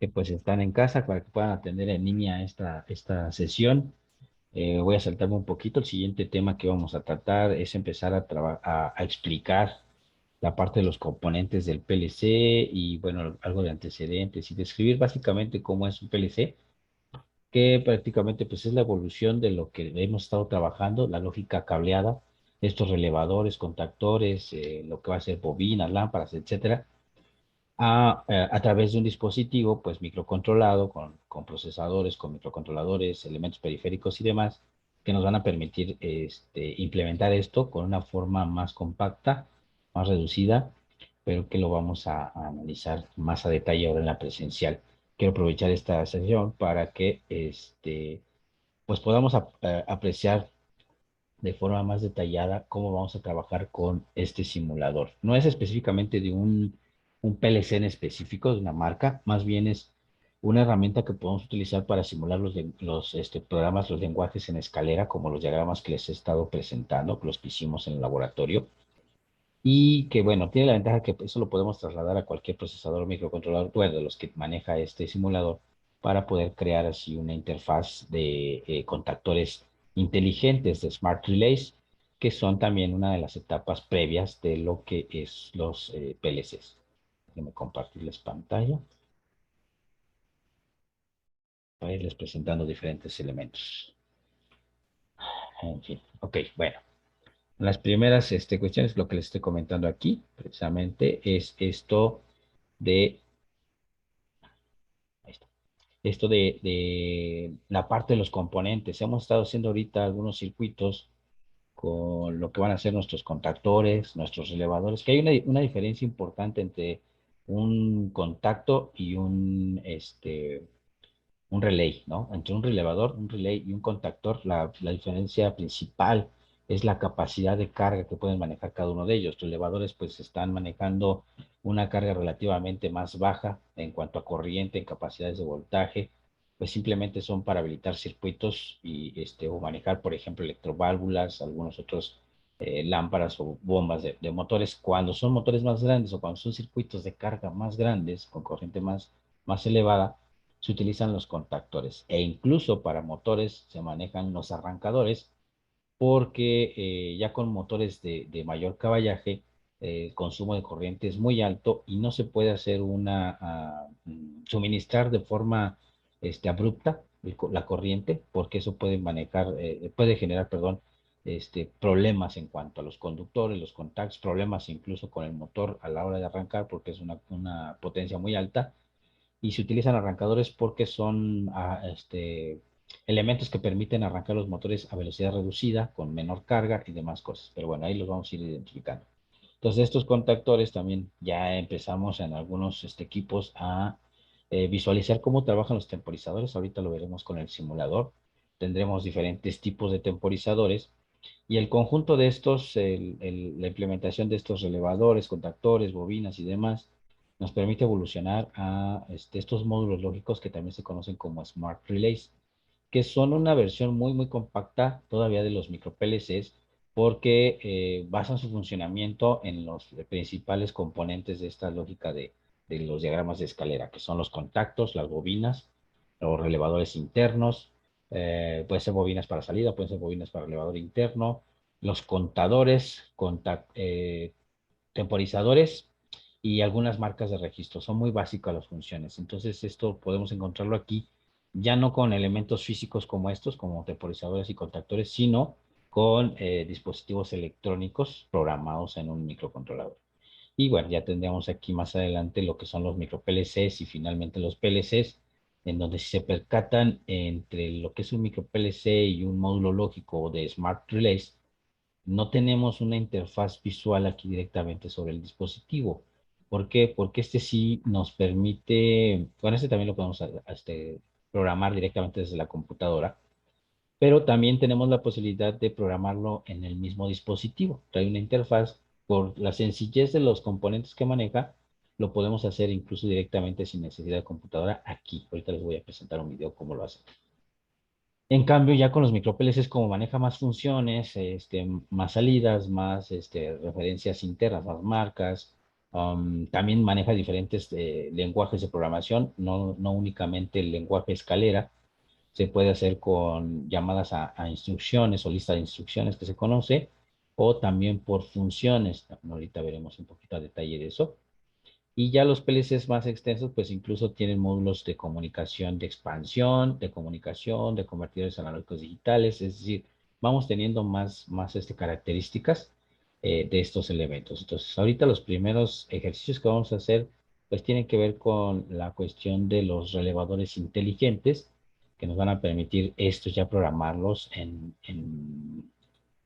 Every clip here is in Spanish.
que pues están en casa para que puedan atender en línea esta sesión. Voy a saltarme un poquito. El siguiente tema que vamos a tratar es empezar a explicar la parte de los componentes del PLC y bueno, algo de antecedentes y describir básicamente cómo es un PLC, que prácticamente pues es la evolución de lo que hemos estado trabajando, la lógica cableada, estos relevadores, contactores, lo que va a ser bobinas, lámparas, etcétera, a través de un dispositivo pues microcontrolado con procesadores, con microcontroladores, elementos periféricos y demás, que nos van a permitir implementar esto con una forma más compacta, más reducida, pero que lo vamos a analizar más a detalle ahora en la presencial. Quiero aprovechar esta sesión para que pues podamos apreciar de forma más detallada cómo vamos a trabajar con este simulador. No es específicamente de un PLC en específico, de una marca, más bien es una herramienta que podemos utilizar para simular los programas, los lenguajes en escalera, como los diagramas que les he estado presentando, los que hicimos en el laboratorio, y que, bueno, tiene la ventaja que eso lo podemos trasladar a cualquier procesador o microcontrolador, bueno, de los que maneja este simulador, para poder crear así una interfaz de contactores inteligentes de Smart Relays, que son también una de las etapas previas de lo que es los PLCs. Déjenme compartirles pantalla para irles presentando diferentes elementos. En fin, ok, bueno. Las primeras cuestiones, lo que les estoy comentando aquí, precisamente, es esto de de la parte de los componentes. Hemos estado haciendo ahorita algunos circuitos con lo que van a ser nuestros contactores, nuestros relevadores, que hay una diferencia importante entre un contacto y un relay, ¿no? Entre un relevador, un relay y un contactor, la diferencia principal es la capacidad de carga que pueden manejar cada uno de ellos. Los relevadores pues están manejando una carga relativamente más baja en cuanto a corriente, en capacidades de voltaje, pues simplemente son para habilitar circuitos y o manejar, por ejemplo, electroválvulas, algunos otros lámparas o bombas de motores. Cuando son motores más grandes o cuando son circuitos de carga más grandes, con corriente más elevada, se utilizan los contactores e incluso para motores se manejan los arrancadores porque ya con motores de mayor caballaje el consumo de corriente es muy alto y no se puede hacer suministrar de forma abrupta la corriente porque eso puede puede generar, perdón, problemas en cuanto a los conductores, los contactos, problemas incluso con el motor a la hora de arrancar porque es una potencia muy alta y se utilizan arrancadores porque son elementos que permiten arrancar los motores a velocidad reducida, con menor carga y demás cosas. Pero bueno, ahí los vamos a ir identificando. Entonces, estos contactores también ya empezamos en algunos equipos a visualizar cómo trabajan los temporizadores. Ahorita lo veremos con el simulador. Tendremos diferentes tipos de temporizadores y el conjunto de estos, la implementación de estos relevadores, contactores, bobinas y demás, nos permite evolucionar a estos módulos lógicos que también se conocen como Smart Relays, que son una versión muy compacta todavía de los micro PLCs, porque basan su funcionamiento en los principales componentes de esta lógica de los diagramas de escalera, que son los contactos, las bobinas, los relevadores internos, pueden ser bobinas para salida, pueden ser bobinas para elevador interno, los contadores, temporizadores y algunas marcas de registro. Son muy básicas las funciones. Entonces, esto podemos encontrarlo aquí, ya no con elementos físicos como estos, como temporizadores y contactores, sino con dispositivos electrónicos programados en un microcontrolador. Y bueno, ya tendríamos aquí más adelante lo que son los micro PLCs y finalmente los PLCs, en donde si se percatan entre lo que es un micro PLC y un módulo lógico de Smart Relays, no tenemos una interfaz visual aquí directamente sobre el dispositivo. ¿Por qué? Porque este sí nos permite, bueno, este también lo podemos programar directamente desde la computadora, pero también tenemos la posibilidad de programarlo en el mismo dispositivo. Trae una interfaz, por la sencillez de los componentes que maneja, lo podemos hacer incluso directamente sin necesidad de computadora aquí. Ahorita les voy a presentar un video cómo lo hacen. En cambio, ya con los micro-PLCs, como maneja más funciones, más salidas, más referencias internas, más marcas, También maneja diferentes lenguajes de programación, no únicamente el lenguaje escalera. Se puede hacer con llamadas a instrucciones o lista de instrucciones que se conoce, o también por funciones. Ahorita veremos un poquito a detalle de eso. Y ya los PLCs más extensos, pues incluso tienen módulos de comunicación, de expansión, de comunicación, de convertidores analógicos digitales, es decir, vamos teniendo más características de estos elementos. Entonces, ahorita los primeros ejercicios que vamos a hacer, pues tienen que ver con la cuestión de los relevadores inteligentes, que nos van a permitir estos ya programarlos en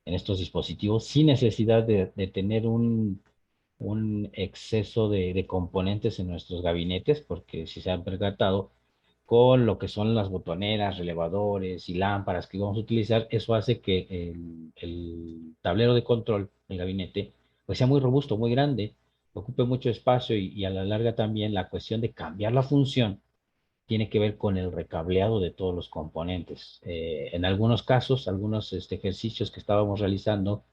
estos dispositivos sin necesidad de tener un exceso de componentes en nuestros gabinetes, porque si se han percatado, con lo que son las botoneras, relevadores y lámparas que vamos a utilizar, eso hace que el tablero de control del gabinete pues sea muy robusto, muy grande, ocupe mucho espacio y a la larga también la cuestión de cambiar la función tiene que ver con el recableado de todos los componentes. En algunos casos, algunos ejercicios que estábamos realizando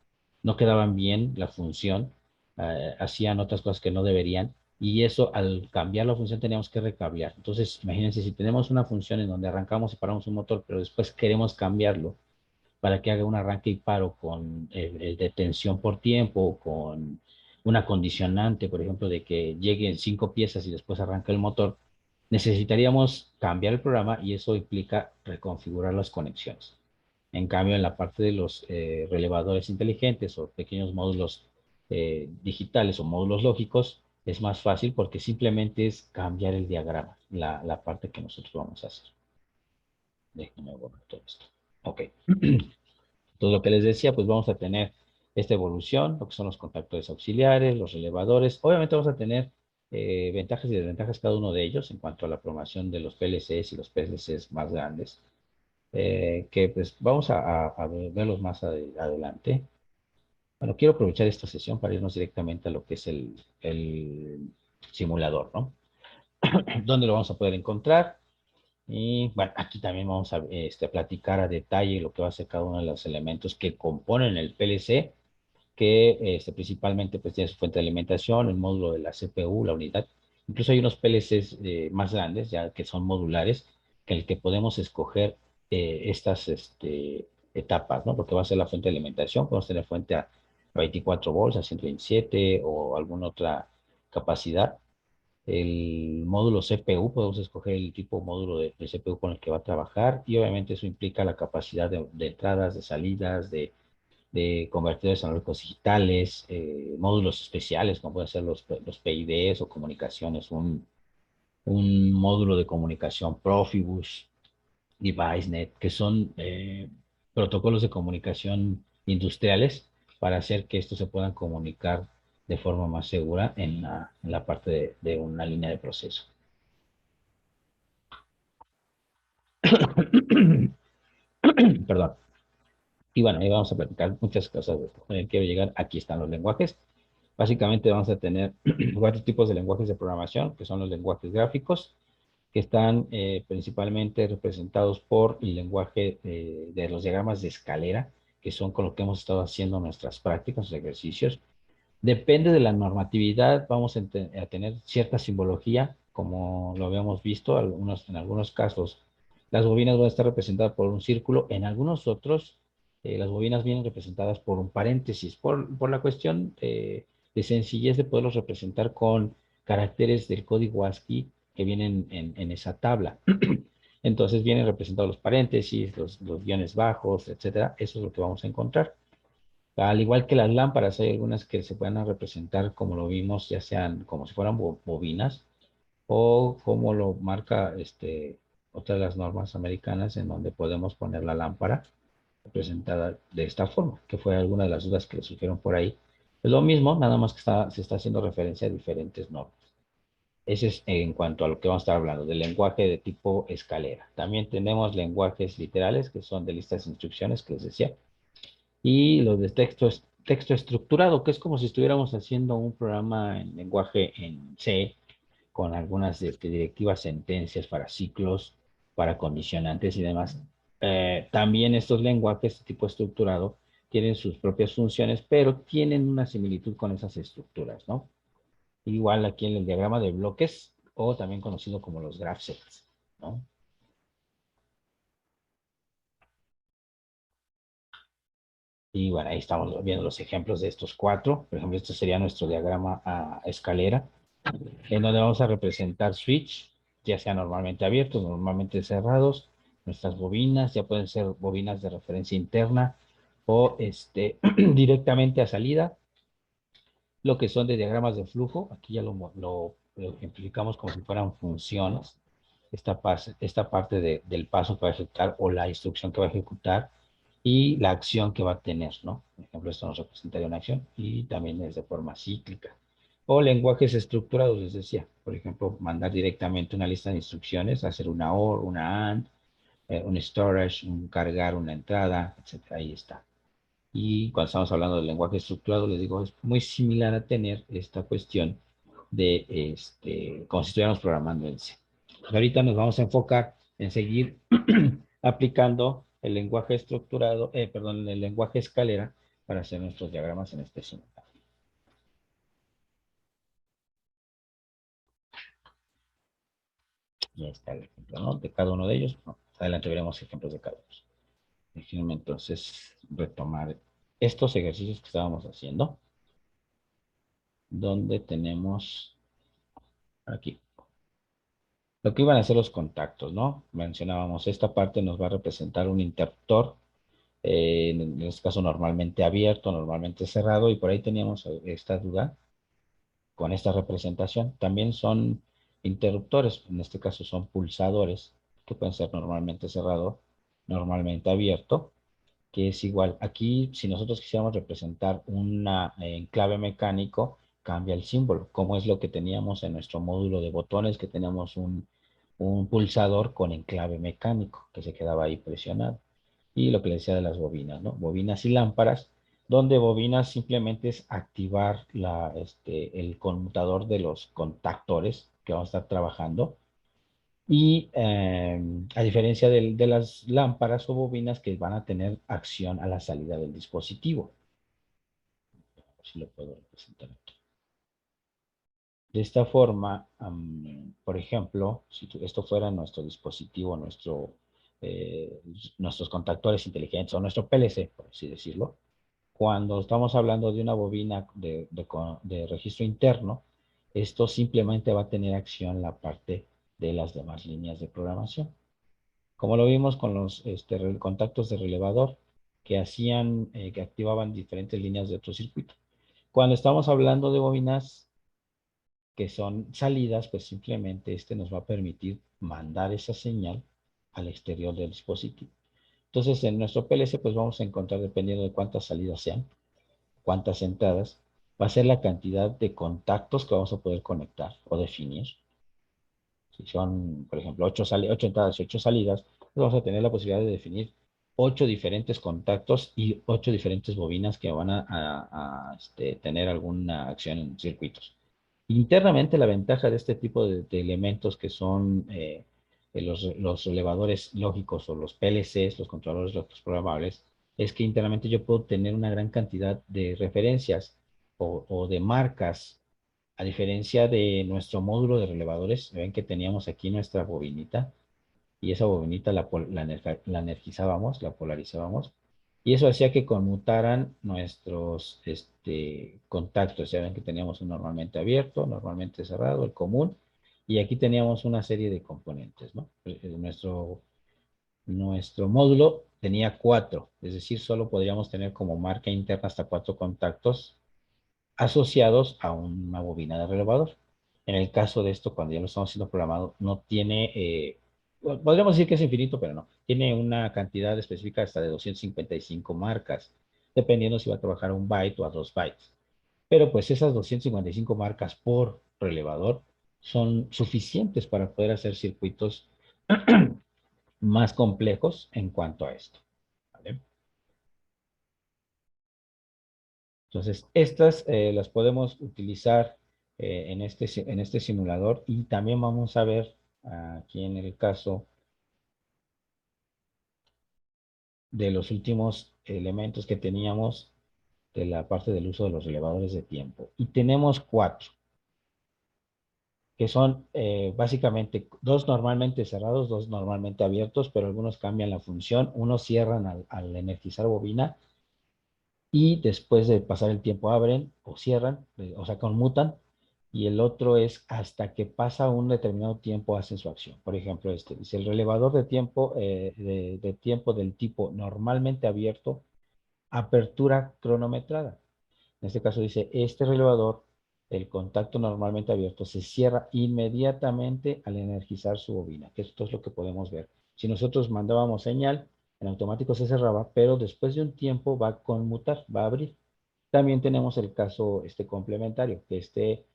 no quedaban bien la función, hacían otras cosas que no deberían, y eso al cambiar la función teníamos que recablear. Entonces, imagínense si tenemos una función en donde arrancamos y paramos un motor, pero después queremos cambiarlo para que haga un arranque y paro con de tensión por tiempo, con una condicionante, por ejemplo, de que lleguen 5 piezas y después arranca el motor, necesitaríamos cambiar el programa y eso implica reconfigurar las conexiones. En cambio, en la parte de los relevadores inteligentes o pequeños módulos digitales o módulos lógicos, es más fácil porque simplemente es cambiar el diagrama, la parte que nosotros vamos a hacer. Déjenme borrar todo esto. Ok. Entonces, lo que les decía, pues vamos a tener esta evolución, lo que son los contactores auxiliares, los relevadores. Obviamente vamos a tener ventajas y desventajas cada uno de ellos en cuanto a la programación de los PLCs y los PLCs más grandes, que pues vamos a verlos más adelante. Bueno, quiero aprovechar esta sesión para irnos directamente a lo que es el simulador, ¿no? ¿Dónde lo vamos a poder encontrar? Y bueno, aquí también vamos a platicar a detalle lo que va a ser cada uno de los elementos que componen el PLC, que principalmente pues tiene su fuente de alimentación, el módulo de la CPU, la unidad. Incluso hay unos PLCs más grandes, ya que son modulares, que en el que podemos escoger estas etapas, ¿no? Porque va a ser la fuente de alimentación, podemos tener fuente a 24 volts, a 127 o alguna otra capacidad. El módulo CPU, podemos escoger el tipo de módulo de CPU con el que va a trabajar y obviamente eso implica la capacidad de entradas, de salidas, de convertidores analógicos digitales, módulos especiales como pueden ser los PIDs o comunicaciones, un módulo de comunicación Profibus, DeviceNet, que son protocolos de comunicación industriales para hacer que estos se puedan comunicar de forma más segura en la parte de una línea de proceso. Perdón. Y bueno, ahí vamos a platicar muchas cosas de esto. Quiero llegar, aquí están los lenguajes. Básicamente vamos a tener 4 tipos de lenguajes de programación, que son los lenguajes gráficos, que están principalmente representados por el lenguaje de los diagramas de escalera, que son con lo que hemos estado haciendo nuestras prácticas, nuestros ejercicios. Depende de la normatividad, vamos a tener cierta simbología, como lo habíamos visto, en algunos casos las bobinas van a estar representadas por un círculo, en algunos otros las bobinas vienen representadas por un paréntesis, por la cuestión de sencillez de poderlos representar con caracteres del código ASCII que vienen en esa tabla. Entonces vienen representados los paréntesis, los guiones bajos, etcétera. Eso es lo que vamos a encontrar. Al igual que las lámparas, hay algunas que se pueden representar como lo vimos, ya sean como si fueran bobinas o como lo marca otra de las normas americanas en donde podemos poner la lámpara representada de esta forma, que fue alguna de las dudas que le surgieron por ahí. Es lo mismo, nada más que se está haciendo referencia a diferentes normas. Ese es en cuanto a lo que vamos a estar hablando, del lenguaje de tipo escalera. También tenemos lenguajes literales, que son de listas de instrucciones, que les decía, y los de texto estructurado, que es como si estuviéramos haciendo un programa en lenguaje en C, con algunas directivas, sentencias para ciclos, para condicionantes y demás. También estos lenguajes de tipo estructurado tienen sus propias funciones, pero tienen una similitud con esas estructuras, ¿no? Igual aquí en el diagrama de bloques, o también conocido como los graph sets, ¿no? Y bueno, ahí estamos viendo los ejemplos de estos cuatro. Por ejemplo, este sería nuestro diagrama a escalera, en donde vamos a representar switch, ya sea normalmente abiertos, normalmente cerrados. Nuestras bobinas ya pueden ser bobinas de referencia interna o directamente a salida. Lo que son de diagramas de flujo, aquí ya lo ejemplificamos como si fueran funciones. Esta parte del paso que va a ejecutar o la instrucción que va a ejecutar y la acción que va a tener, ¿no? Por ejemplo, esto nos representaría una acción y también es de forma cíclica. O lenguajes estructurados, les decía. Por ejemplo, mandar directamente una lista de instrucciones, hacer una OR, una AND, un storage, un cargar, una entrada, etcétera. Ahí está. Y cuando estamos hablando del lenguaje estructurado, les digo, es muy similar a tener esta cuestión de, como si estuviéramos programando en C. Pues ahorita nos vamos a enfocar en seguir aplicando el lenguaje estructurado, perdón, el lenguaje escalera para hacer nuestros diagramas en este simulado. Y ahí está el ejemplo, ¿no? De cada uno de ellos. No, adelante veremos ejemplos de cada uno. Déjenme entonces retomar estos ejercicios que estábamos haciendo, donde tenemos aquí lo que iban a ser los contactos, ¿no? Mencionábamos, esta parte nos va a representar un interruptor, en este caso normalmente abierto, normalmente cerrado, y por ahí teníamos esta duda con esta representación. También son interruptores, en este caso son pulsadores, que pueden ser normalmente cerrado, normalmente abierto, que es igual. Aquí, si nosotros quisiéramos representar una enclave mecánico, cambia el símbolo, como es lo que teníamos en nuestro módulo de botones, que teníamos un pulsador con enclave mecánico, que se quedaba ahí presionado. Y lo que le decía de las bobinas, ¿no? Bobinas y lámparas, donde bobinas simplemente es activar el conmutador de los contactores que vamos a estar trabajando y a diferencia de las lámparas o bobinas que van a tener acción a la salida del dispositivo. Si lo puedo representar aquí. De esta forma, por ejemplo, si esto fuera nuestro dispositivo, eh, nuestros contactores inteligentes o nuestro PLC, por así decirlo, cuando estamos hablando de una bobina de registro interno, esto simplemente va a tener acción la parte de las demás líneas de programación. Como lo vimos con los contactos de relevador que activaban diferentes líneas de otro circuito. Cuando estamos hablando de bobinas que son salidas, pues simplemente nos va a permitir mandar esa señal al exterior del dispositivo. Entonces, en nuestro PLC, pues vamos a encontrar, dependiendo de cuántas salidas sean, cuántas entradas, va a ser la cantidad de contactos que vamos a poder conectar o definir. Si son, por ejemplo, ocho entradas y 8 salidas, pues vamos a tener la posibilidad de definir 8 diferentes contactos y 8 diferentes bobinas que van a tener alguna acción en circuitos. Internamente, la ventaja de este tipo de elementos que son los elevadores lógicos o los PLCs, los controladores lógicos programables, es que internamente yo puedo tener una gran cantidad de referencias o de marcas, a diferencia de nuestro módulo de relevadores. Ven que teníamos aquí nuestra bobinita y esa bobinita la energizábamos, la polarizábamos, y eso hacía que conmutaran nuestros contactos. Ya ven que teníamos un normalmente abierto, normalmente cerrado, el común, y aquí teníamos una serie de componentes, ¿no? Nuestro módulo tenía 4, es decir, solo podríamos tener como marca interna hasta 4 contactos asociados a una bobina de relevador. En el caso de esto, cuando ya lo estamos haciendo programado, no tiene, podríamos decir que es infinito, pero no. Tiene una cantidad específica hasta de 255 marcas, dependiendo si va a trabajar a 1 byte o a 2 bytes. Pero pues esas 255 marcas por relevador son suficientes para poder hacer circuitos más complejos en cuanto a esto. ¿Vale? Entonces, estas las podemos utilizar en este simulador, y también vamos a ver aquí en el caso de los últimos elementos que teníamos de la parte del uso de los relevadores de tiempo. Y tenemos 4. que son básicamente dos normalmente cerrados, dos normalmente abiertos, pero algunos cambian la función. Unos cierran al energizar bobina y después de pasar el tiempo abren o cierran, o sea, conmutan, y el otro es hasta que pasa un determinado tiempo hacen su acción. Por ejemplo, este dice el relevador de tiempo, de tiempo del tipo normalmente abierto, apertura cronometrada. En este caso dice, este relevador, el contacto normalmente abierto, se cierra inmediatamente al energizar su bobina, que esto es lo que podemos ver. Si nosotros mandábamos señal, en automático se cerraba, pero después de un tiempo va a conmutar, va a abrir. También tenemos el caso complementario, que esté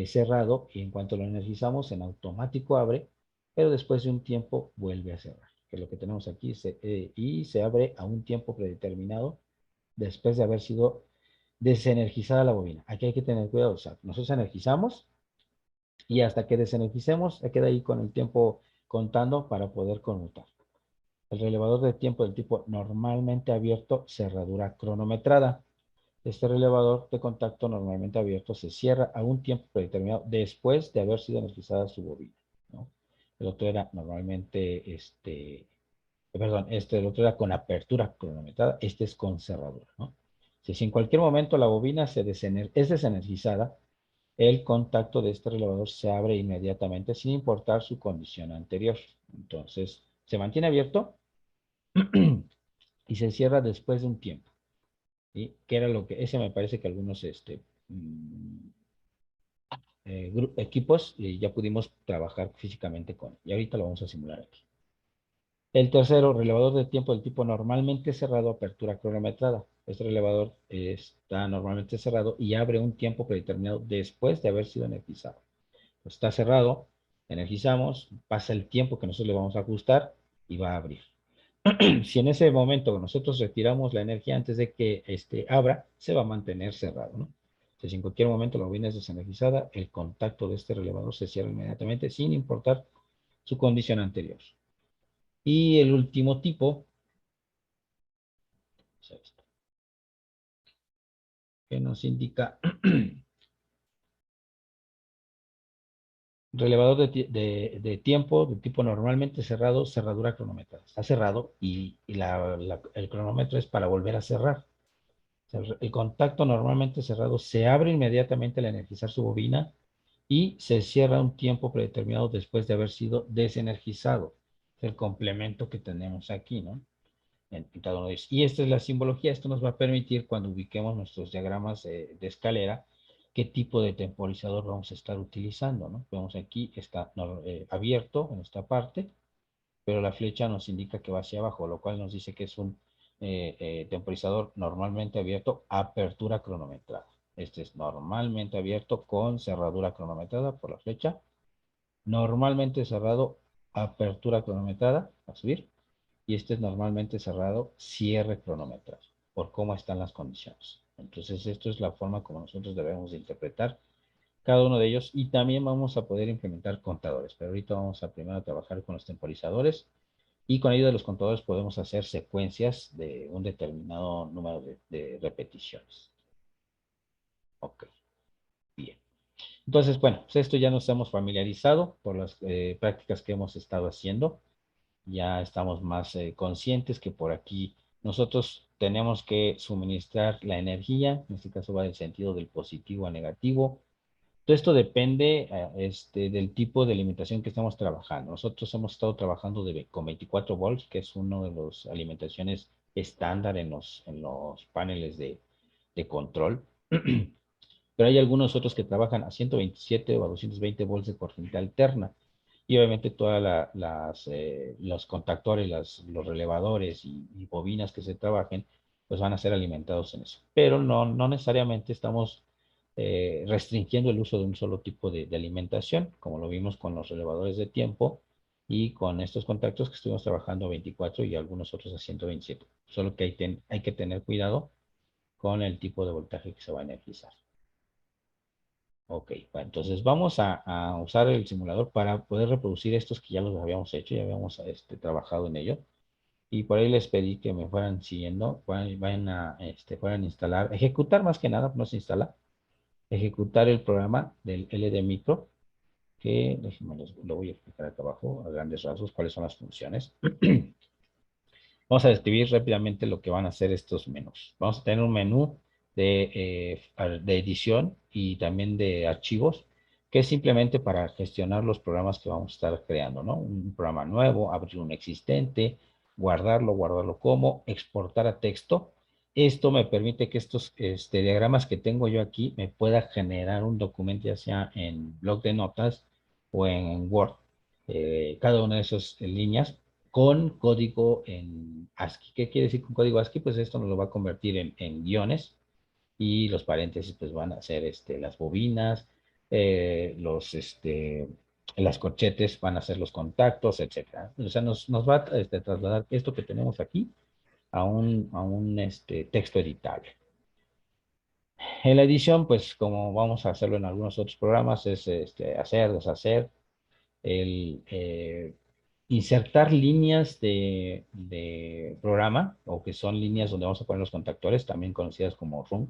cerrado y en cuanto lo energizamos, en automático abre, pero después de un tiempo vuelve a cerrar, que es lo que tenemos aquí, y se abre a un tiempo predeterminado después de haber sido desenergizada la bobina. Aquí hay que tener cuidado, o sea, nosotros energizamos y hasta que desenergicemos, se queda ahí con el tiempo contando para poder conmutar. El relevador de tiempo del tipo normalmente abierto, cerradura cronometrada. Este relevador de contacto normalmente abierto se cierra a un tiempo predeterminado después de haber sido energizada su bobina, ¿no? El otro era normalmente, perdón, el otro era con apertura cronometrada, este es con cerradura, ¿no? Si en cualquier momento la bobina es desenergizada, el contacto de este relevador se abre inmediatamente sin importar su condición anterior. Entonces, se mantiene abierto y se cierra después de un tiempo. ¿Sí? Que era lo que, ese me parece que algunos mm, equipos ya pudimos trabajar físicamente con. Y ahorita lo vamos a simular aquí. El tercero, relevador de tiempo del tipo normalmente cerrado, apertura cronometrada. Este relevador está normalmente cerrado y abre un tiempo predeterminado después de haber sido energizado. Pues está cerrado, energizamos, pasa el tiempo que nosotros le vamos a ajustar y va a abrir. Si en ese momento nosotros retiramos la energía antes de que abra, se va a mantener cerrado, ¿no? Si en cualquier momento la bobina es desenergizada, el contacto de este relevador se cierra inmediatamente sin importar su condición anterior. Y el último tipo, que nos indica relevador de tiempo de tipo normalmente cerrado, cerradura cronometrada. Está cerrado y el cronómetro es para volver a cerrar. O sea, el contacto normalmente cerrado se abre inmediatamente al energizar su bobina y se cierra un tiempo predeterminado después de haber sido desenergizado. Es el complemento que tenemos aquí, ¿no? En cada uno de ellos. Y esta es la simbología. Esto nos va a permitir cuando ubiquemos nuestros diagramas de escalera, qué tipo de temporizador vamos a estar utilizando, ¿no? Vemos aquí, está abierto en esta parte, pero la flecha nos indica que va hacia abajo, lo cual nos dice que es un temporizador normalmente abierto, apertura cronometrada. Este es normalmente abierto con cerradura cronometrada por la flecha. Normalmente cerrado, apertura cronometrada, a subir. Y este es normalmente cerrado, cierre cronometrado, por cómo están las condiciones. Entonces, esto es la forma como nosotros debemos de interpretar cada uno de ellos y también vamos a poder implementar contadores. Pero ahorita vamos a primero trabajar con los temporizadores y con ayuda de los contadores podemos hacer secuencias de un determinado número de repeticiones. Ok, bien. Entonces, bueno, pues esto ya nos hemos familiarizado por las prácticas que hemos estado haciendo. Ya estamos más conscientes que por aquí nosotros tenemos que suministrar la energía, en este caso va del sentido del positivo a negativo. Todo esto depende del tipo de alimentación que estamos trabajando. Nosotros hemos estado trabajando con 24 volts, que es uno de las alimentaciones estándar en los paneles de control. Pero hay algunos otros que trabajan a 127 o a 220 volts de corriente alterna. Y obviamente todos los contactores, los relevadores y bobinas que se trabajen, pues van a ser alimentados en eso. Pero no necesariamente estamos restringiendo el uso de un solo tipo de alimentación, como lo vimos con los relevadores de tiempo y con estos contactos que estuvimos trabajando a 24 y algunos otros a 127. Solo que hay que tener cuidado con el tipo de voltaje que se va a energizar. Ok, bueno, entonces vamos a usar el simulador para poder reproducir estos que ya los habíamos hecho, ya habíamos trabajado en ello. Y por ahí les pedí que me fueran siguiendo, fueran a instalar, ejecutar más que nada, no se instala, ejecutar el programa del LD Micro que, déjenme lo voy a explicar acá abajo, a grandes rasgos, cuáles son las funciones. Vamos a describir rápidamente lo que van a hacer estos menús. Vamos a tener un menú de edición y también de archivos, que es simplemente para gestionar los programas que vamos a estar creando, ¿no? Un programa nuevo, abrir un existente, guardarlo como, exportar a texto. Esto me permite que estos diagramas que tengo yo aquí me pueda generar un documento, ya sea en bloc de notas o en Word. Cada una de esas líneas con código en ASCII. ¿Qué quiere decir con código ASCII? Pues esto nos lo va a convertir en guiones y los paréntesis pues van a ser las bobinas, las corchetes van a ser los contactos, etcétera. O sea, nos va a trasladar esto que tenemos aquí a un texto editable. En la edición, pues como vamos a hacerlo en algunos otros programas, es hacer, deshacer, el insertar líneas de programa, o que son líneas donde vamos a poner los contactores, también conocidas como rung.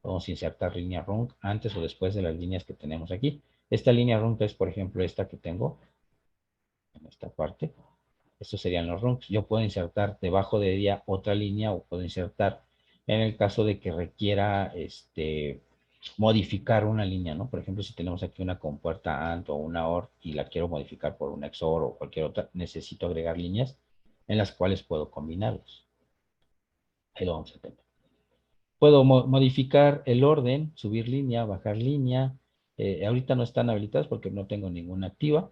Vamos a insertar línea rung antes o después de las líneas que tenemos aquí. Esta línea rung es, por ejemplo, esta que tengo en esta parte. Estos serían los rungs. Yo puedo insertar debajo de ella otra línea o puedo insertar en el caso de que requiera modificar una línea, ¿no? Por ejemplo, si tenemos aquí una compuerta AND o una OR y la quiero modificar por un XOR o cualquier otra, necesito agregar líneas en las cuales puedo combinarlos. Ahí lo vamos a tener. Puedo modificar el orden, subir línea, bajar línea. Ahorita no están habilitados porque no tengo ninguna activa.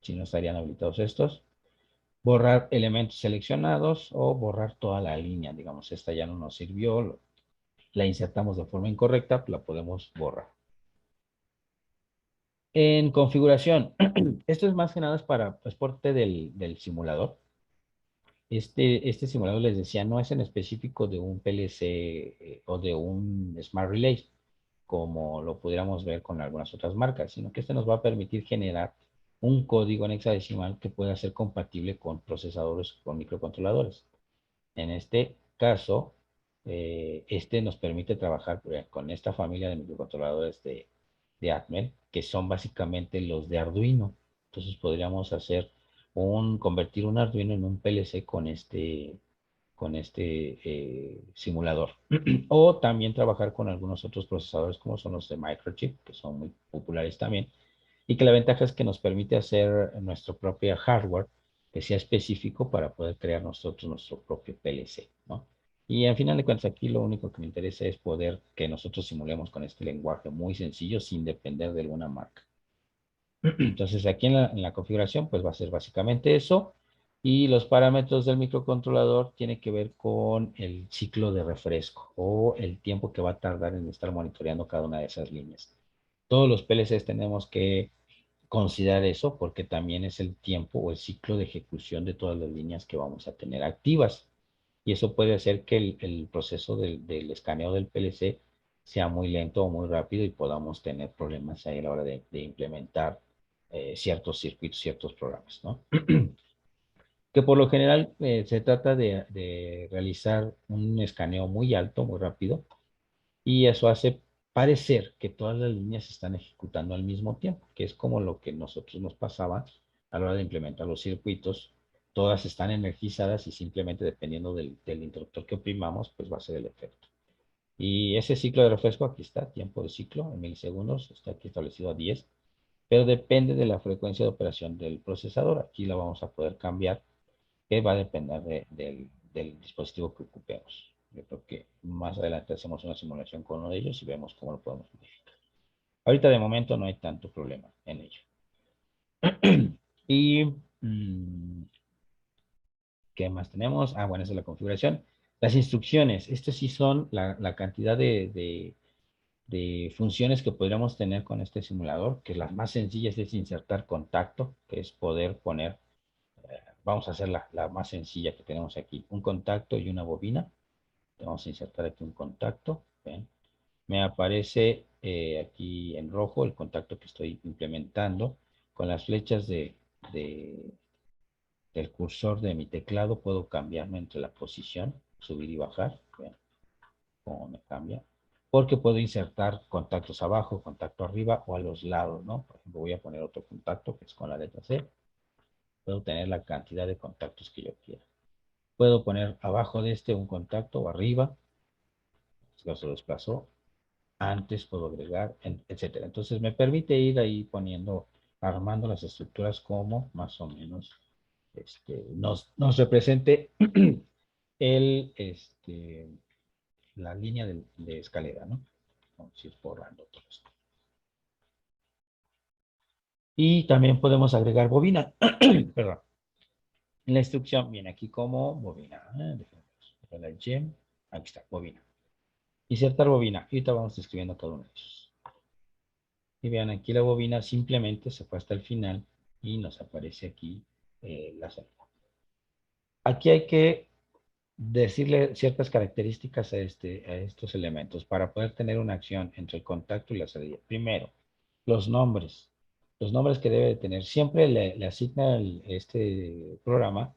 Si no estarían habilitados estos. Borrar elementos seleccionados o borrar toda la línea. Digamos, esta ya no nos sirvió, la insertamos de forma incorrecta, la podemos borrar. En configuración, esto es más que nada para parte del simulador. Este simulador, les decía, no es en específico de un PLC o de un Smart Relay, como lo pudiéramos ver con algunas otras marcas, sino que este nos va a permitir generar un código en hexadecimal que pueda ser compatible con procesadores, con microcontroladores. En este caso, este nos permite trabajar con esta familia de microcontroladores de Atmel, que son básicamente los de Arduino. Entonces podríamos convertir un Arduino en un PLC con este simulador. O también trabajar con algunos otros procesadores como son los de Microchip, que son muy populares también, y que la ventaja es que nos permite hacer nuestro propio hardware que sea específico para poder crear nosotros nuestro propio PLC, ¿no? Y al final de cuentas aquí lo único que me interesa es poder que nosotros simulemos con este lenguaje muy sencillo sin depender de alguna marca. Entonces aquí en la configuración pues va a ser básicamente eso. Y los parámetros del microcontrolador tienen que ver con el ciclo de refresco o el tiempo que va a tardar en estar monitoreando cada una de esas líneas. Todos los PLCs tenemos que considerar eso porque también es el tiempo o el ciclo de ejecución de todas las líneas que vamos a tener activas. Y eso puede hacer que el proceso del escaneo del PLC sea muy lento o muy rápido y podamos tener problemas ahí a la hora de implementar ciertos circuitos, ciertos programas, ¿no? Que por lo general se trata de realizar un escaneo muy alto, muy rápido, y eso hace parecer que todas las líneas se están ejecutando al mismo tiempo, que es como lo que nosotros nos pasaba a la hora de implementar los circuitos. Todas están energizadas y simplemente dependiendo del interruptor que oprimamos, pues va a ser el efecto. Y ese ciclo de refresco, aquí está, tiempo de ciclo en milisegundos, está aquí establecido a 10, pero depende de la frecuencia de operación del procesador. Aquí la vamos a poder cambiar, que va a depender del dispositivo que ocupemos. Yo creo que más adelante hacemos una simulación con uno de ellos y vemos cómo lo podemos modificar. Ahorita de momento no hay tanto problema en ello. Y, ¿qué más tenemos? Ah, bueno, esa es la configuración. Las instrucciones, estas sí son la cantidad de funciones que podríamos tener con este simulador, que las más sencillas es insertar contacto, que es poder poner, vamos a hacer la más sencilla que tenemos aquí, un contacto y una bobina. Vamos a insertar aquí un contacto. ¿Ven? Me aparece aquí en rojo el contacto que estoy implementando. Con las flechas de- del cursor de mi teclado puedo cambiarme entre la posición, subir y bajar. ¿Ven cómo me cambia? porque puedo insertar contactos abajo, contacto arriba o a los lados, ¿no? Por ejemplo, voy a poner otro contacto que es con la letra C. Puedo tener la cantidad de contactos que yo quiera. Puedo poner abajo de este un contacto o arriba, si se lo desplazó, antes puedo agregar, etcétera. Entonces me permite ir ahí poniendo, armando las estructuras como más o menos nos represente la línea de escalera, ¿no? Vamos a ir borrando todo esto. Y también podemos agregar bobina. Perdón. En la instrucción viene aquí como bobina. La gem, aquí está, bobina. Insertar bobina. Y ahorita vamos describiendo cada uno de ellos. Y vean, aquí la bobina simplemente se fue hasta el final y nos aparece aquí la salida. Aquí hay que decirle ciertas características a estos elementos para poder tener una acción entre el contacto y la salida. Primero, los nombres. Los nombres que debe de tener. Siempre le asigna este programa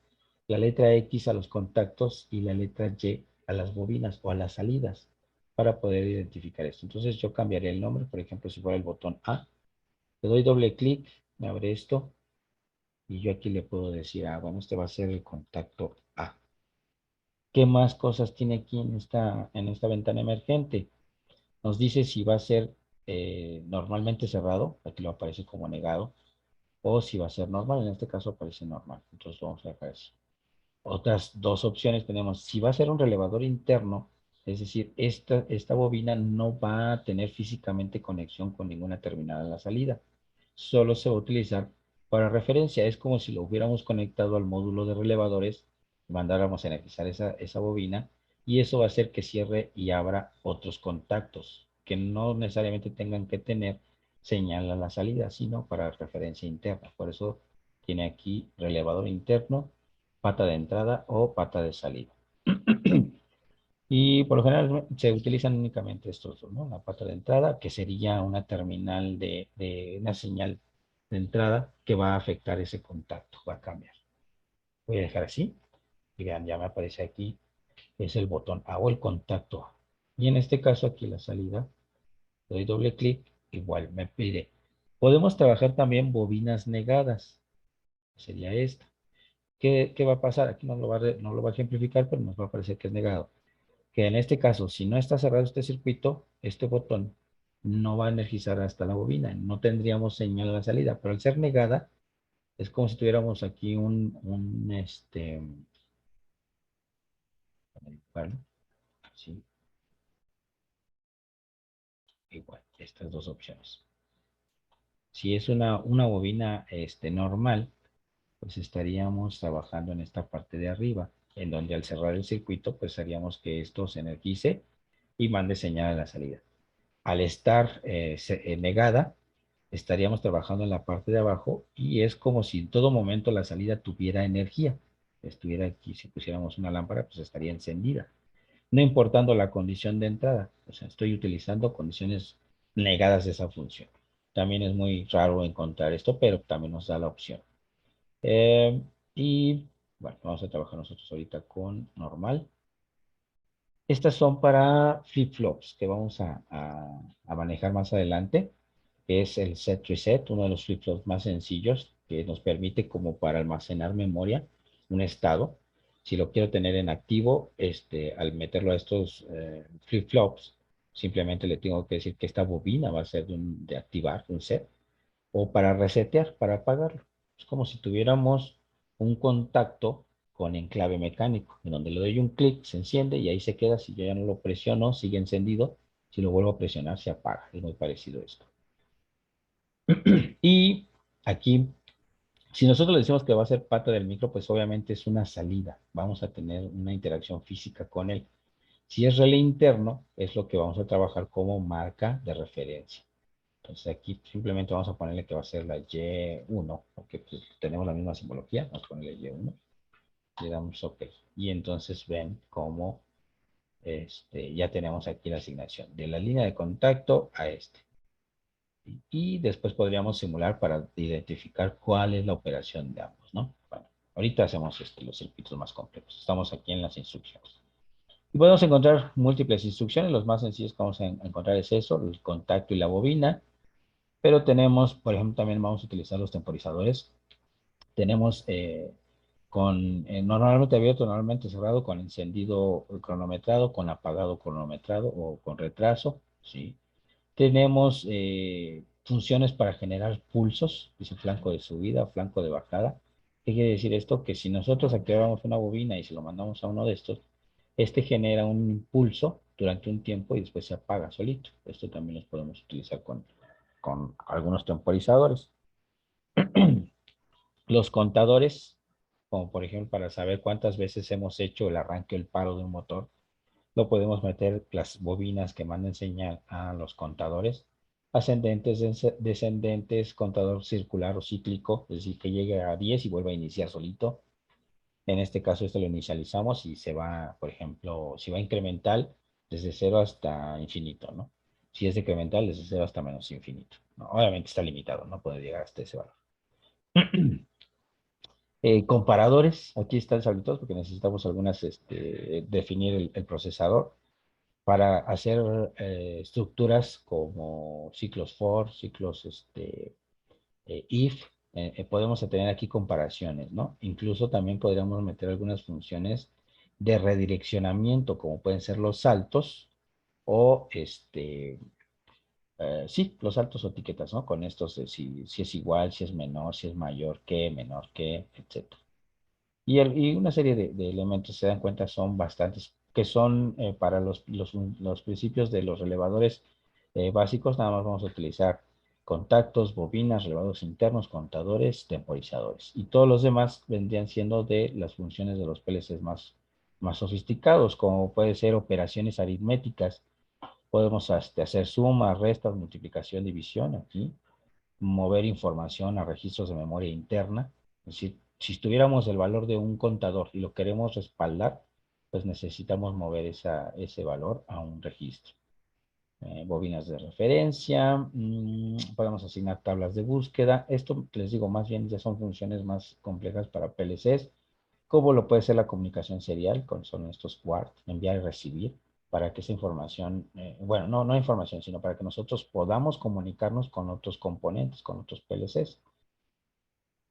la letra X a los contactos y la letra Y a las bobinas o a las salidas para poder identificar esto. Entonces yo cambiaría el nombre, por ejemplo, si fuera el botón A, le doy doble clic, me abre esto y yo aquí le puedo decir, bueno, este va a ser el contacto A. ¿Qué más cosas tiene aquí en esta ventana emergente? Nos dice si va a ser normalmente cerrado, aquí lo aparece como negado, o si va a ser normal, en este caso aparece normal. Entonces vamos a dejar eso. Otras dos opciones tenemos, si va a ser un relevador interno, es decir, esta bobina no va a tener físicamente conexión con ninguna terminal a la salida. Solo se va a utilizar para referencia. Es como si lo hubiéramos conectado al módulo de relevadores, mandáramos a energizar esa bobina y eso va a hacer que cierre y abra otros contactos que no necesariamente tengan que tener señal a la salida, sino para referencia interna. Por eso tiene aquí relevador interno, pata de entrada o pata de salida. Y por lo general se utilizan únicamente estos dos, ¿no? La pata de entrada, que sería una terminal de una señal de entrada que va a afectar ese contacto, va a cambiar. Voy a dejar así y vean, ya me aparece aquí, es el botón A o el contacto A. Y en este caso aquí la salida, doy doble clic, igual me pide. Podemos trabajar también bobinas negadas, sería esta. ¿Qué va a pasar? Aquí no lo va a ejemplificar, pero nos va a aparecer que es negado. Que en este caso, si no está cerrado este circuito, este botón no va a energizar hasta la bobina, no tendríamos señal a la salida, pero al ser negada, es como si tuviéramos aquí bueno, sí, igual, estas dos opciones. Si es una bobina normal, pues estaríamos trabajando en esta parte de arriba, en donde al cerrar el circuito, pues haríamos que esto se energice y mande señal a la salida. Al estar negada, estaríamos trabajando en la parte de abajo y es como si en todo momento la salida tuviera energía. Estuviera aquí, si pusiéramos una lámpara, pues estaría encendida. No importando la condición de entrada. O sea, estoy utilizando condiciones negadas de esa función. También es muy raro encontrar esto, pero también nos da la opción. Eh, y bueno, vamos a trabajar nosotros ahorita con normal. Estas son para flip-flops que vamos a manejar más adelante. Es el set reset, uno de los flip-flops más sencillos que nos permite como para almacenar memoria, un estado. Si lo quiero tener en activo, al meterlo a estos flip-flops, simplemente le tengo que decir que esta bobina va a ser de activar, un set, o para resetear, para apagarlo. Es como si tuviéramos un contacto con enclave mecánico, en donde le doy un clic, se enciende y ahí se queda. Si yo ya no lo presiono, sigue encendido. Si lo vuelvo a presionar, se apaga. Es muy parecido a esto. Y aquí, si nosotros le decimos que va a ser pata del micro, pues obviamente es una salida. Vamos a tener una interacción física con él. Si es relé interno, es lo que vamos a trabajar como marca de referencia. Entonces aquí simplemente vamos a ponerle que va a ser la Y1, porque pues, tenemos la misma simbología. Vamos a ponerle Y1. Le damos OK. Y entonces ven cómo ya tenemos aquí la asignación de la línea de contacto a este. Y después podríamos simular para identificar cuál es la operación de ambos, ¿no? Bueno, ahorita hacemos los circuitos más complejos. Estamos aquí en las instrucciones. Y podemos encontrar múltiples instrucciones. Los más sencillos que vamos a encontrar es eso, el contacto y la bobina. Pero tenemos, por ejemplo, también vamos a utilizar los temporizadores. Tenemos normalmente abierto, normalmente cerrado, con encendido cronometrado, con apagado cronometrado o con retraso, ¿sí? Tenemos funciones para generar pulsos, dice flanco de subida, flanco de bajada. ¿Qué quiere decir esto? Que si nosotros activamos una bobina y se lo mandamos a uno de estos, este genera un impulso durante un tiempo y después se apaga solito. Esto también los podemos utilizar con algunos temporizadores. Los contadores, como por ejemplo para saber cuántas veces hemos hecho el arranque o el paro de un motor, lo podemos meter las bobinas que manden señal a los contadores, ascendentes, descendentes, contador circular o cíclico, es decir, que llegue a 10 y vuelva a iniciar solito. En este caso, esto lo inicializamos y se va, por ejemplo, si va incremental, desde cero hasta infinito, ¿no? Si es decremental, desde cero hasta menos infinito, ¿no? Obviamente está limitado, no puede llegar hasta ese valor. Comparadores, aquí están habilitados porque necesitamos algunas, definir el procesador para hacer estructuras como ciclos for, ciclos if. Podemos tener aquí comparaciones, ¿no? Incluso también podríamos meter algunas funciones de redireccionamiento, como pueden ser los saltos o sí, los saltos o etiquetas, ¿no? Con estos, si es igual, si es menor, si es mayor que, menor que, etcétera. Y una serie de elementos, se dan cuenta, son bastantes, que son para los principios de los relevadores básicos, nada más vamos a utilizar contactos, bobinas, relevadores internos, contadores, temporizadores. Y todos los demás vendrían siendo de las funciones de los PLCs más sofisticados, como puede ser operaciones aritméticas. Podemos hacer sumas, restas, multiplicación, división aquí, mover información a registros de memoria interna. Es decir, si tuviéramos el valor de un contador y lo queremos respaldar, pues necesitamos mover ese valor a un registro. Bobinas de referencia, podemos asignar tablas de búsqueda. Esto, les digo, más bien ya son funciones más complejas para PLCs, como lo puede ser la comunicación serial, con son estos QART, enviar y recibir, para que esa información, bueno, no información, sino para que nosotros podamos comunicarnos con otros componentes, con otros PLCs.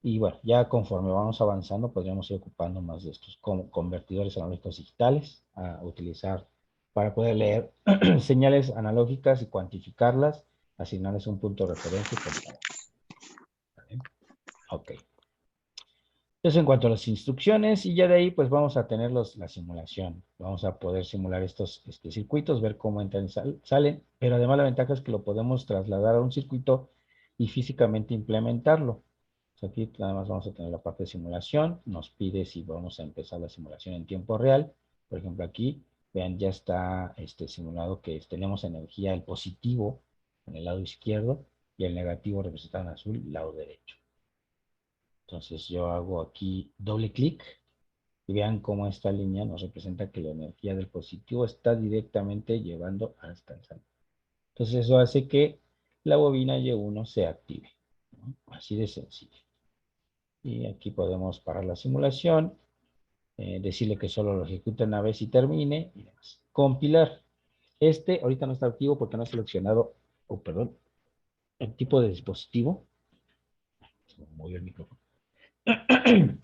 Y bueno, ya conforme vamos avanzando, podríamos ir ocupando más de estos como convertidores analógicos digitales a utilizar para poder leer señales analógicas y cuantificarlas, asignarles un punto de referencia y comparar. ¿Vale? Ok. Eso en cuanto a las instrucciones, y ya de ahí pues vamos a tener la simulación. Vamos a poder simular estos circuitos, ver cómo entran y salen, pero además la ventaja es que lo podemos trasladar a un circuito y físicamente implementarlo. Aquí nada más vamos a tener la parte de simulación, nos pide si vamos a empezar la simulación en tiempo real. Por ejemplo aquí, vean, ya está simulado que tenemos energía, el positivo en el lado izquierdo y el negativo representado en azul, lado derecho. Entonces yo hago aquí doble clic y vean cómo esta línea nos representa que la energía del positivo está directamente llevando hasta el saldo. Entonces eso hace que la bobina Y1 se active, ¿no? Así de sencillo. Y aquí podemos parar la simulación, decirle que solo lo ejecute una vez y termine y demás. Compilar. Ahorita no está activo porque no he seleccionado, perdón, el tipo de dispositivo. Se me movió el micrófono.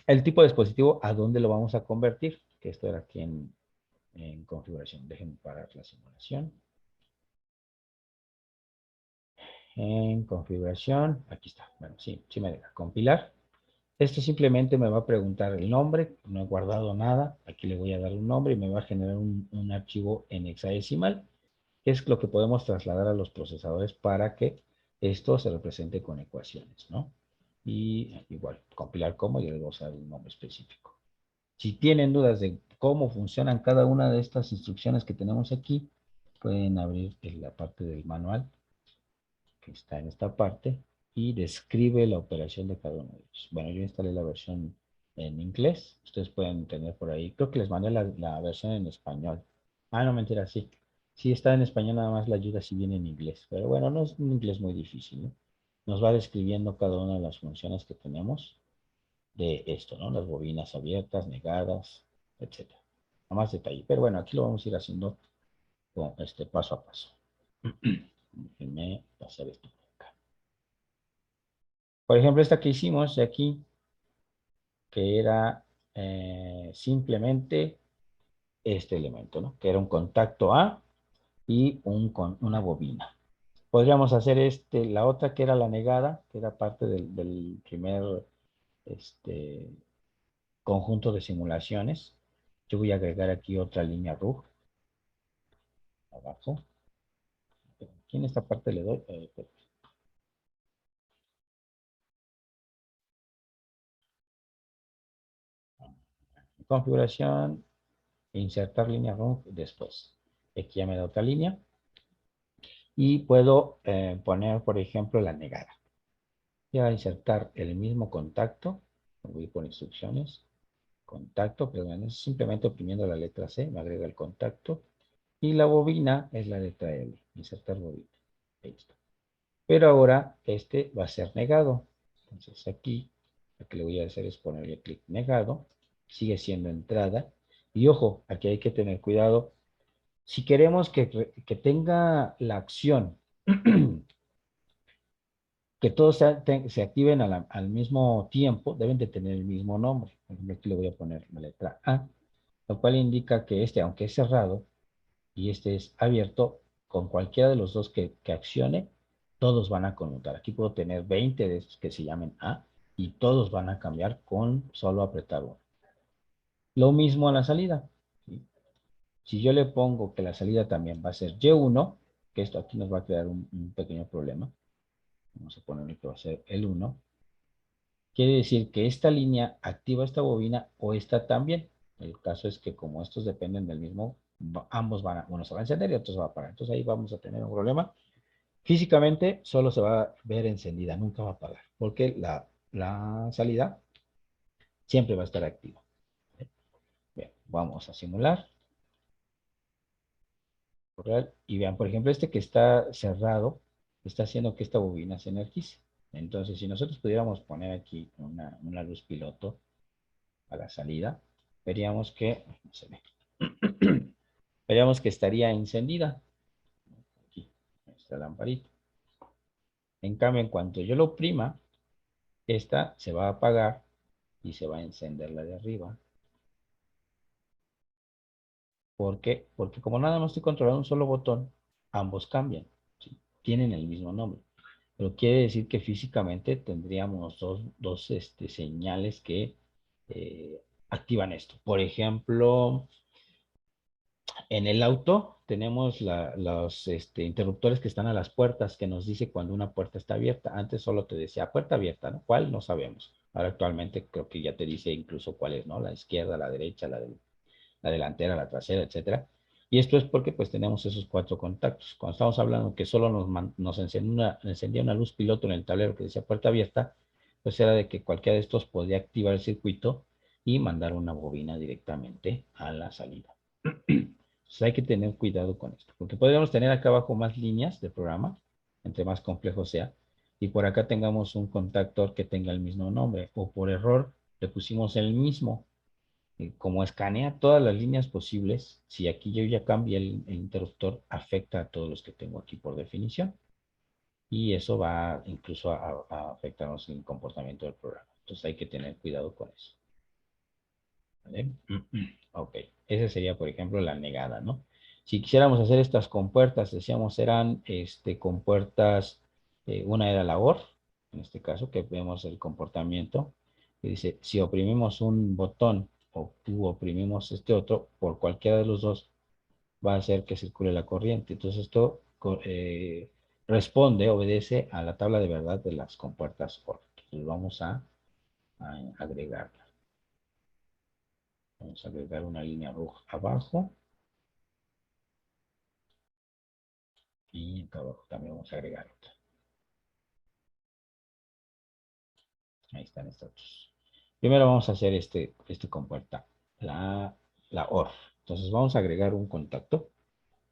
El tipo de dispositivo, ¿a dónde lo vamos a convertir? Que esto era aquí en configuración. Déjenme parar la simulación. En configuración, aquí está. Bueno, sí, sí me deja compilar. Esto simplemente me va a preguntar el nombre, no he guardado nada. Aquí le voy a dar un nombre y me va a generar un archivo en hexadecimal, que es lo que podemos trasladar a los procesadores para que esto se represente con ecuaciones, ¿no? Y igual, compilar como, y le voy a dar un nombre específico. Si tienen dudas de cómo funcionan cada una de estas instrucciones que tenemos aquí, pueden abrir la parte del manual que está en esta parte y describe la operación de cada uno de ellos. Bueno, yo instalé la versión en inglés. Ustedes pueden tener por ahí. Creo que les mandé la versión en español. Ah, no, mentira, sí. Sí está en español, nada más la ayuda si viene en inglés. Pero bueno, no es un inglés muy difícil, ¿no? Nos va describiendo cada una de las funciones que tenemos de esto, ¿no? Las bobinas abiertas, negadas, etcétera. a más detalle. Pero bueno, aquí lo vamos a ir haciendo con este paso a paso. Déjenme pasar esto por acá. Por ejemplo, esta que hicimos de aquí, que era simplemente este elemento, ¿no? Que era un contacto A y una bobina. Podríamos hacer la otra que era la negada, que era parte del primer este, conjunto de simulaciones. Yo voy a agregar aquí otra línea RUG abajo. Aquí en esta parte le doy configuración, insertar línea RUG después. Aquí ya me da otra línea y puedo poner, por ejemplo, la negada. Voy a insertar el mismo contacto, voy por instrucciones, contacto, pero es simplemente oprimiendo la letra C, me agrega el contacto, y la bobina es la letra L, insertar bobina. Ahí está. Pero ahora este va a ser negado. Entonces aquí lo que le voy a hacer es ponerle clic negado, sigue siendo entrada, y ojo, aquí hay que tener cuidado. Si queremos que tenga la acción que todos se activen al mismo tiempo, deben de tener el mismo nombre. Por ejemplo, aquí le voy a poner la letra A, lo cual indica que este, aunque es cerrado y este es abierto, con cualquiera de los dos que accione, todos van a conmutar. Aquí puedo tener 20 de estos que se llamen A y todos van a cambiar con solo apretar uno. Lo mismo a la salida. ¿Sí? Si yo le pongo que la salida también va a ser Y1, que esto aquí nos va a crear un pequeño problema. Vamos a ponerle que va a ser el 1. Quiere decir que esta línea activa esta bobina o esta también. El caso es que como estos dependen del mismo, ambos van a, uno se va a encender y otro se va a apagar. Entonces ahí vamos a tener un problema. Físicamente solo se va a ver encendida, nunca va a apagar, porque la salida siempre va a estar activa. Bien, vamos a simular. Y vean, por ejemplo, este que está cerrado, está haciendo que esta bobina se energice. Entonces, si nosotros pudiéramos poner aquí una luz piloto a la salida, veríamos que, no se ve, veríamos que estaría encendida. Aquí, esta lamparita. En cambio, en cuanto yo lo oprima, esta se va a apagar y se va a encender la de arriba. ¿Por qué? Porque como nada más estoy controlando un solo botón, ambos cambian. ¿Sí? Tienen el mismo nombre. Pero quiere decir que físicamente tendríamos dos señales que activan esto. Por ejemplo, en el auto tenemos los interruptores que están a las puertas que nos dice cuando una puerta está abierta. Antes solo te decía puerta abierta, ¿no? ¿Cuál? No sabemos. Ahora actualmente creo que ya te dice incluso cuál es, ¿no? La izquierda, la derecha, la delantera, la trasera, etcétera. Y esto es porque pues tenemos esos cuatro contactos. Cuando estamos hablando que solo nos encendía una luz piloto en el tablero que decía puerta abierta, pues era de que cualquiera de estos podía activar el circuito y mandar una bobina directamente a la salida. Entonces hay que tener cuidado con esto, porque podríamos tener acá abajo más líneas de programa, entre más complejo sea, y por acá tengamos un contactor que tenga el mismo nombre, o por error le pusimos el mismo. Como escanea todas las líneas posibles, si aquí yo ya cambié el interruptor, afecta a todos los que tengo aquí por definición, y eso va incluso a afectarnos el comportamiento del programa. Entonces hay que tener cuidado con eso. ¿Vale? Ok, esa sería, por ejemplo, la negada, ¿no? Si quisiéramos hacer estas compuertas, decíamos, eran compuertas, una era la OR, en este caso, que vemos el comportamiento, que dice, si oprimimos un botón o oprimimos este otro, por cualquiera de los dos, va a hacer que circule la corriente. Entonces esto responde, obedece a la tabla de verdad de las compuertas OR. Entonces vamos a agregarla. Vamos a agregar una línea roja abajo. Y acá abajo también vamos a agregar otra. Ahí están estos dos. Primero vamos a hacer este compuerta, la OR. Entonces vamos a agregar un contacto.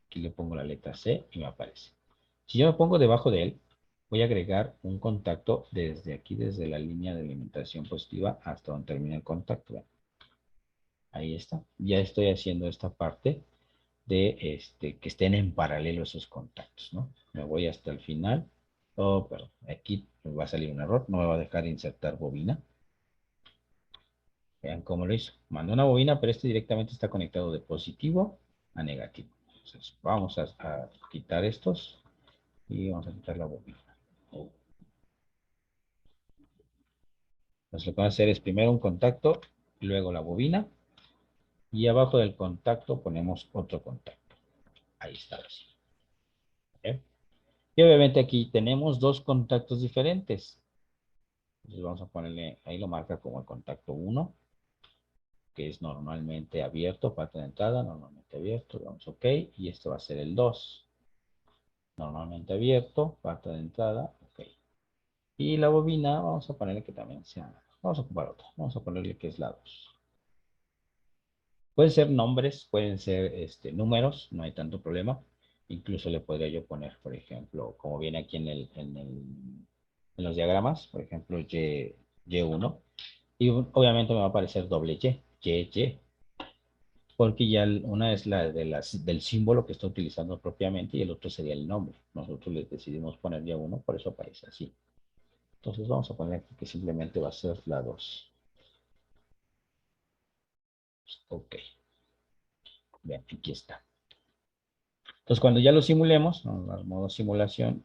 Aquí le pongo la letra C y me aparece. Si yo me pongo debajo de él, voy a agregar un contacto desde aquí, desde la línea de alimentación positiva hasta donde termina el contacto. ¿Ven? Ahí está. Ya estoy haciendo esta parte de que estén en paralelo esos contactos, ¿no? Me voy hasta el final. Oh, pero aquí me va a salir un error. No me va a dejar insertar bobina. Vean cómo lo hizo. Mandó una bobina, pero este directamente está conectado de positivo a negativo. Entonces, vamos a quitar estos y vamos a quitar la bobina. Entonces, lo que vamos a hacer es primero un contacto, luego la bobina y abajo del contacto ponemos otro contacto. Ahí está. Así. ¿Eh? Y obviamente aquí tenemos dos contactos diferentes. Entonces vamos a ponerle, ahí lo marca como el contacto 1, que es normalmente abierto, parte de entrada, normalmente abierto, damos OK, y esto va a ser el 2, normalmente abierto, parte de entrada, OK. Y la bobina, vamos a ponerle que también sea, vamos a ocupar otra, vamos a ponerle que es la 2. Pueden ser nombres, pueden ser números, no hay tanto problema. Incluso le podría yo poner, por ejemplo, como viene aquí en los diagramas, por ejemplo, Y1. Y obviamente me va a aparecer doble Y, porque ya una es la del símbolo que está utilizando propiamente y el otro sería el nombre. Nosotros le decidimos poner Y1, por eso aparece así. Entonces vamos a poner aquí que simplemente va a ser la 2. Ok, vean, aquí está. Entonces, cuando ya lo simulemos, al modo simulación,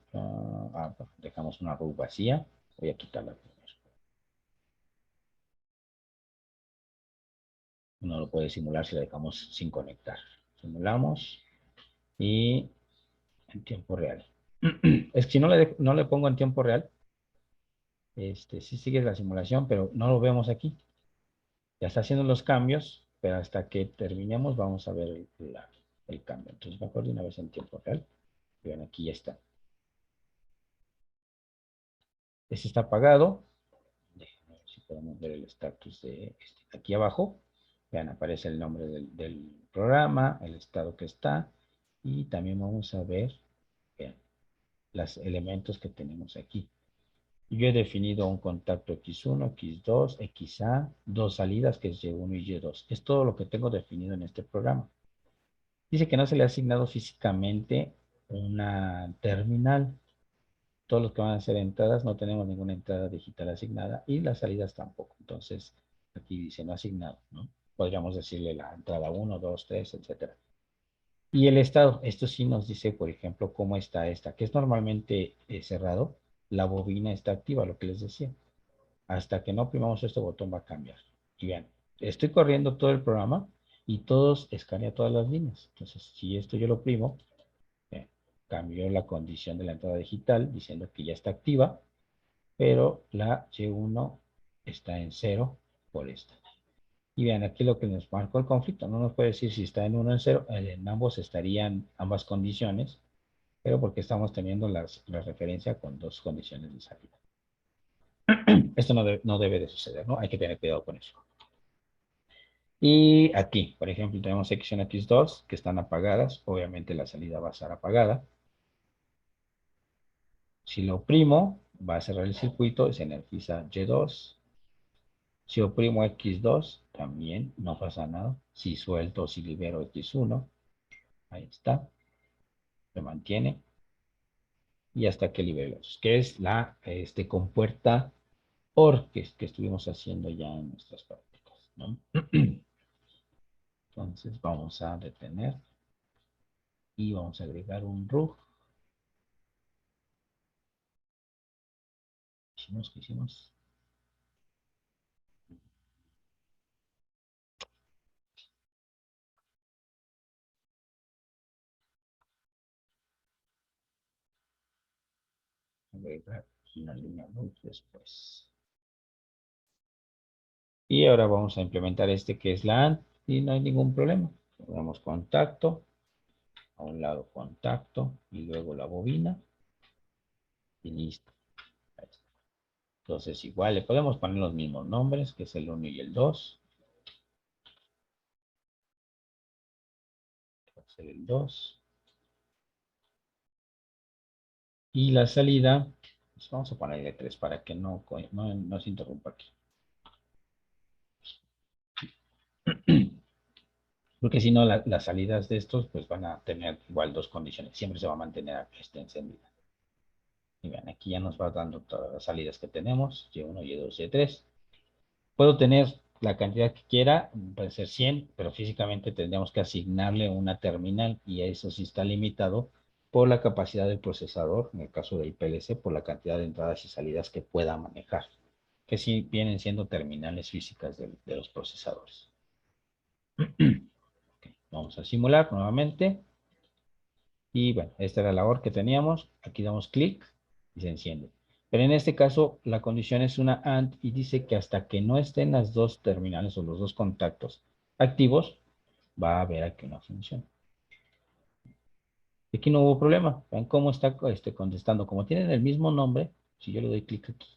dejamos una row vacía. Voy a quitarla primero. No lo puede simular si la dejamos sin conectar. Simulamos y en tiempo real. Es que si no le pongo en tiempo real, sí sigue la simulación, pero no lo vemos aquí. Ya está haciendo los cambios, pero hasta que terminemos vamos a ver el cambio. Entonces, mejor de una vez en tiempo real. Vean, aquí ya está. Este está apagado. Déjenme ver si podemos ver el estatus de aquí abajo. Vean, aparece el nombre del programa, el estado que está. Y también vamos a ver, vean, los elementos que tenemos aquí. Yo he definido un contacto X1, X2, XA, dos salidas que es Y1 y Y2. Es todo lo que tengo definido en este programa. Dice que no se le ha asignado físicamente una terminal. Todos los que van a ser entradas, no tenemos ninguna entrada digital asignada y las salidas tampoco. Entonces, aquí dice no asignado, ¿no? Podríamos decirle la entrada 1, 2, 3, etcétera. Y el estado, esto sí nos dice, por ejemplo, cómo está esta, que es normalmente cerrado. La bobina está activa, lo que les decía. Hasta que no oprimamos este botón va a cambiar. Y vean, estoy corriendo todo el programa y todos escanea todas las líneas. Entonces, si esto yo lo oprimo, cambió la condición de la entrada digital diciendo que ya está activa, pero la Y1 está en 0 por esta. Y vean aquí lo que nos marcó el conflicto. No nos puede decir si está en 1 o en 0. En ambos estarían ambas condiciones, pero porque estamos teniendo la referencia con dos condiciones de salida. Esto no debe de suceder, ¿no? Hay que tener cuidado con eso. Y aquí, por ejemplo, tenemos X1, X2 que están apagadas. Obviamente la salida va a estar apagada. Si lo oprimo, va a cerrar el circuito y se energiza Y2. Si oprimo X2, también no pasa nada. Si suelto o si libero X1, ahí está, se mantiene. Y hasta que libero los, que es la compuerta OR que estuvimos haciendo ya en nuestras prácticas, ¿no? Entonces vamos a detener y vamos a agregar un RUG. ¿Qué hicimos? Agregar una línea RUG después. Y ahora vamos a implementar que es la AND y no hay ningún problema. Le damos contacto, a un lado contacto y luego la bobina y listo. Entonces igual le podemos poner los mismos nombres, que es el 1 y el 2. Va a ser el 2. Y la salida, pues vamos a ponerle 3 para que no se interrumpa aquí. Porque si no, las salidas de estos pues van a tener igual dos condiciones. Siempre se va a mantener encendida. Y vean, aquí ya nos va dando todas las salidas que tenemos. Y1, Y2, Y3. Puedo tener la cantidad que quiera, puede ser 100, pero físicamente tendríamos que asignarle una terminal y eso sí está limitado por la capacidad del procesador, en el caso del PLC, por la cantidad de entradas y salidas que pueda manejar, que sí vienen siendo terminales físicas de los procesadores. Okay, vamos a simular nuevamente. Y bueno, esta era la hora que teníamos. Aquí damos clic y se enciende. Pero en este caso, la condición es una AND y dice que hasta que no estén las dos terminales o los dos contactos activos, va a haber aquí una función. Aquí no hubo problema. Ven cómo está contestando. Como tienen el mismo nombre, si yo le doy clic aquí,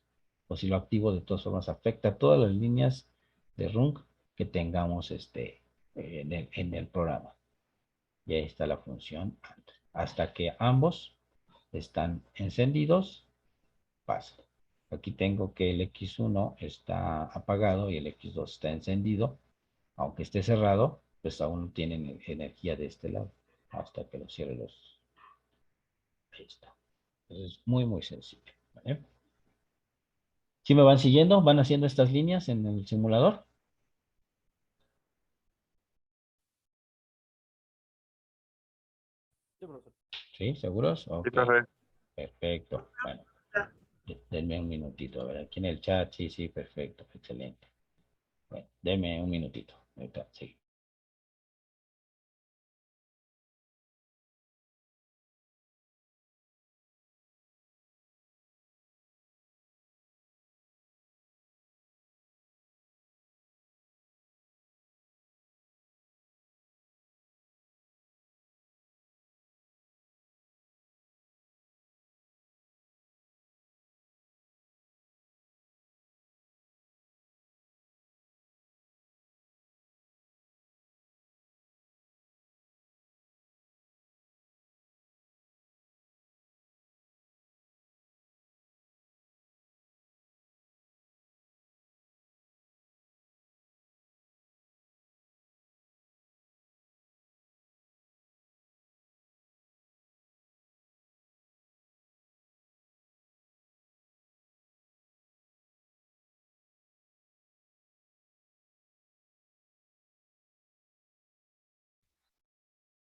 o si lo activo, de todas formas, afecta a todas las líneas de rung que tengamos en el programa. Y ahí está la función AND. Hasta que ambos están encendidos, pasa. Aquí tengo que el X1 está apagado y el X2 está encendido. Aunque esté cerrado, pues aún tienen energía de este lado. Hasta que los cierre los... Ahí está. Entonces es muy, muy sencillo. ¿Vale? ¿Sí me van siguiendo? ¿Van haciendo estas líneas en el simulador? Sí, profesor. ¿Sí? ¿Seguros? Sí, Ok. profe. Perfecto. Bueno, denme un minutito. A ver, aquí en el chat. Sí, sí, perfecto. Excelente. Bueno, denme un minutito. Ahorita, sí.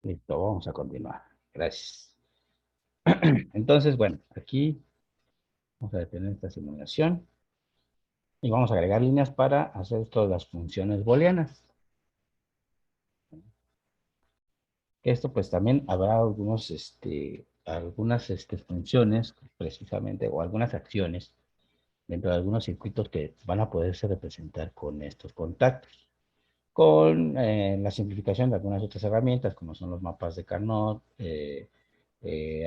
Listo, vamos a continuar. Gracias. Entonces, bueno, aquí vamos a detener esta simulación y vamos a agregar líneas para hacer todas las funciones booleanas. Esto pues también habrá algunas funciones precisamente o algunas acciones dentro de algunos circuitos que van a poderse representar con estos contactos. Con la simplificación de algunas otras herramientas como son los mapas de Carnot,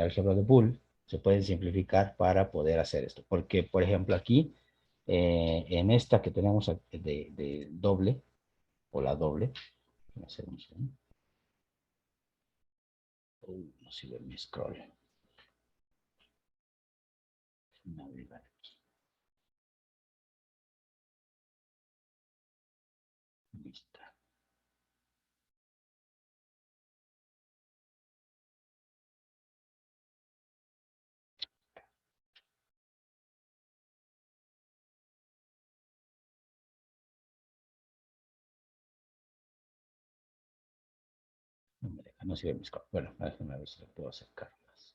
álgebra de Boole, se pueden simplificar para poder hacer esto. Porque, por ejemplo, aquí, en esta que tenemos de doble, o la doble, voy a hacer no sirve mi scroll. Navegar aquí. Listo. No me deja, no sirve mi scroll. Bueno, déjame ver si lo puedo acercar más.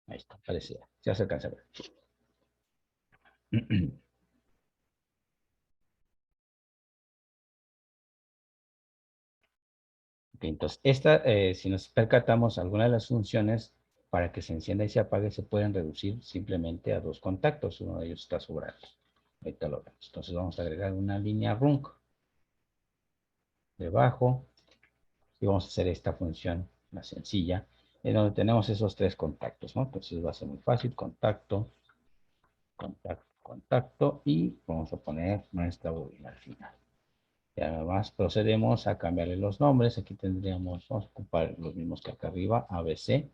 Ahí está, parecía. Ya se alcanza a ver. Ok, entonces, si nos percatamos, algunas de las funciones para que se encienda y se apague se pueden reducir simplemente a dos contactos. Uno de ellos está sobrando. Ahorita lo vemos. Entonces vamos a agregar una línea rung debajo y vamos a hacer esta función, la sencilla, en donde tenemos esos tres contactos, ¿no? Entonces va a ser muy fácil. Contacto, contacto, contacto y vamos a poner nuestra bobina al final. Ya nada más procedemos a cambiarle los nombres. Aquí tendríamos, vamos a ocupar los mismos que acá arriba, ABC.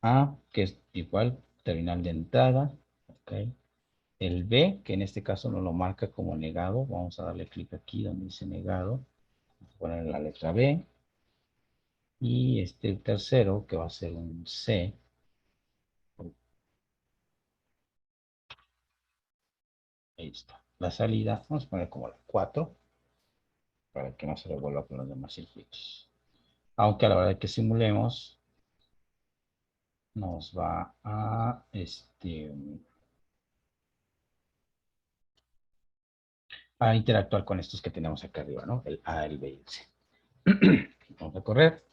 A, que es igual, terminal de entrada. Ok. El B, que en este caso nos lo marca como negado. Vamos a darle clic aquí donde dice negado. Vamos a poner la letra B. Y el tercero, que va a ser un C. Ahí está. La salida, vamos a poner como la 4 para que no se revuelva con los demás circuitos. Aunque a la hora que simulemos, nos va a interactuar con estos que tenemos acá arriba, ¿no? El A, el B y el C. Vamos a correr,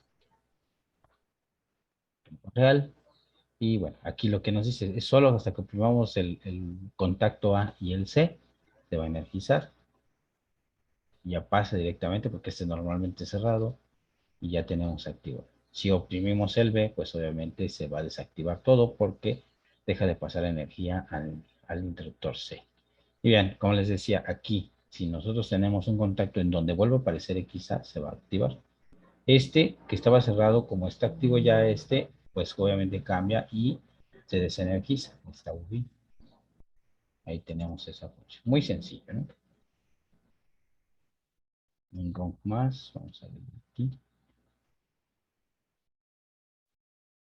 real. Y bueno, aquí lo que nos dice es solo hasta que oprimamos el contacto A y el C, se va a energizar. Ya pasa directamente porque este normalmente es cerrado y ya tenemos activo. Si oprimimos el B, pues obviamente se va a desactivar todo porque deja de pasar energía al interruptor C. Y bien, como les decía, aquí, si nosotros tenemos un contacto en donde vuelve a aparecer XA, se va a activar. Este, que estaba cerrado, como está activo ya pues obviamente cambia y se desenergiza. Está bien. Ahí tenemos esa función. Muy sencillo, ¿no? Un gong más, vamos a ver aquí.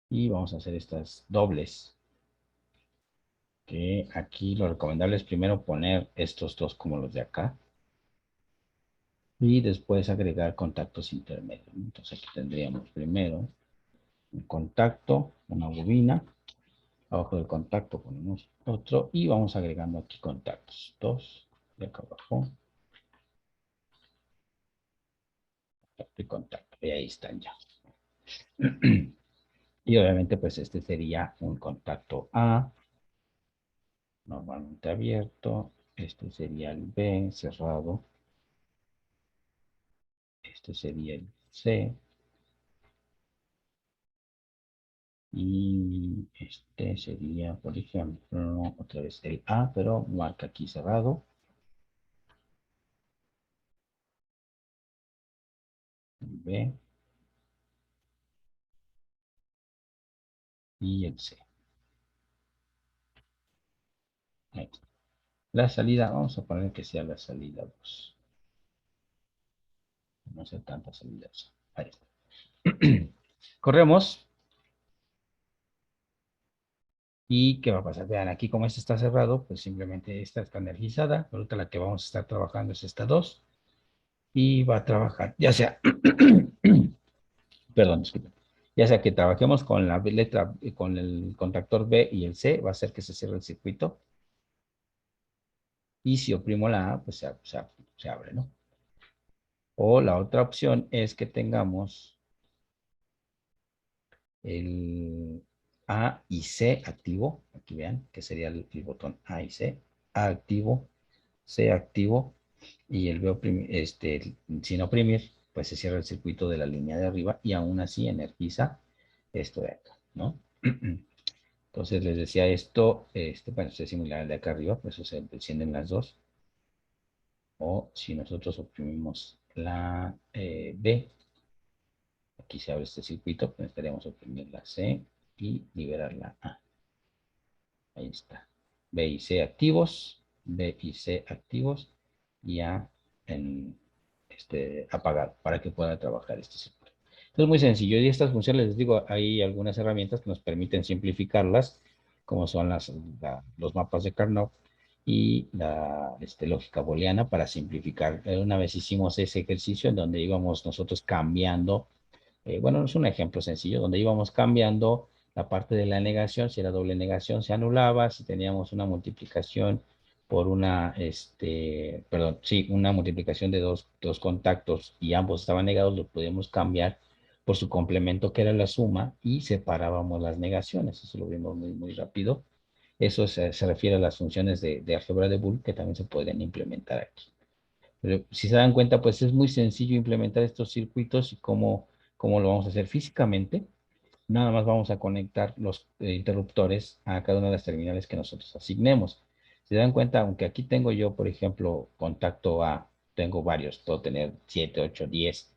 Y vamos a hacer estas dobles. Que aquí lo recomendable es primero poner estos dos como los de acá. Y después agregar contactos intermedios, ¿no? Entonces aquí tendríamos primero un contacto, una bobina. Abajo del contacto ponemos otro y vamos agregando aquí contactos. Dos de acá abajo. Contacto y contacto. Y ahí están ya. Y obviamente pues este sería un contacto A, normalmente abierto. Este sería el B cerrado. Este sería el C. Y este sería, por ejemplo, otra vez el A, pero marca aquí cerrado. El B y el C. Ahí está. La salida, vamos a poner que sea la salida 2. No sé tantas salidas. Ahí está. Corremos. ¿Y qué va a pasar? Vean, aquí como este está cerrado, pues simplemente esta está energizada. Ahorita la que vamos a estar trabajando es esta 2. Y va a trabajar, ya sea, perdón, disculpen. Ya sea que trabajemos con la letra, con el contactor B y el C, va a hacer que se cierre el circuito. Y si oprimo la A, pues se abre, ¿no? O la otra opción es que tengamos el A y C activo. Aquí vean que sería el botón A y C. A activo, C activo y el B sin oprimir, pues se cierra el circuito de la línea de arriba y aún así energiza esto de acá, ¿no? Entonces les decía esto, bueno, es similar al de acá arriba, por eso se encienden las dos. O si nosotros oprimimos la B, aquí se abre este circuito, pues necesitaríamos oprimir la C y liberar la A. Ahí está. B y C activos, B y C activos y A en apagado para que pueda trabajar este circuito. Entonces, muy sencillo. Y estas funciones, les digo, hay algunas herramientas que nos permiten simplificarlas, como son los mapas de Carnot y la lógica booleana para simplificar. Una vez hicimos ese ejercicio en donde íbamos nosotros cambiando, bueno, es un ejemplo sencillo, donde íbamos cambiando la parte de la negación, si era doble negación se anulaba, si teníamos una multiplicación por perdón, sí, una multiplicación de dos contactos y ambos estaban negados, lo podíamos cambiar por su complemento que era la suma y separábamos las negaciones. Eso lo vimos muy, muy rápido. Eso se refiere a las funciones de álgebra de Boole que también se podrían implementar aquí. Pero si se dan cuenta, pues es muy sencillo implementar estos circuitos y cómo lo vamos a hacer físicamente. Nada más vamos a conectar los interruptores a cada una de las terminales que nosotros asignemos. Se dan cuenta, aunque aquí tengo yo, por ejemplo, contacto A tengo varios, puedo tener 7, 8, 10.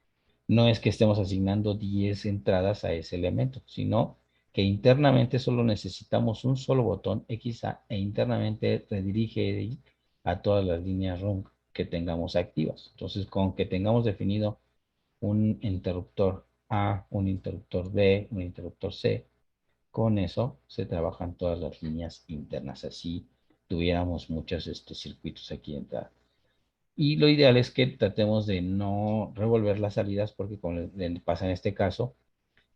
No es que estemos asignando 10 entradas a ese elemento, sino que internamente solo necesitamos un solo botón XA e internamente redirige a todas las líneas RUN que tengamos activas. Entonces, con que tengamos definido un interruptor A, un interruptor B, un interruptor C, con eso se trabajan todas las líneas internas. Así tuviéramos muchos circuitos aquí de entrada. Y lo ideal es que tratemos de no revolver las salidas porque como pasa en este caso,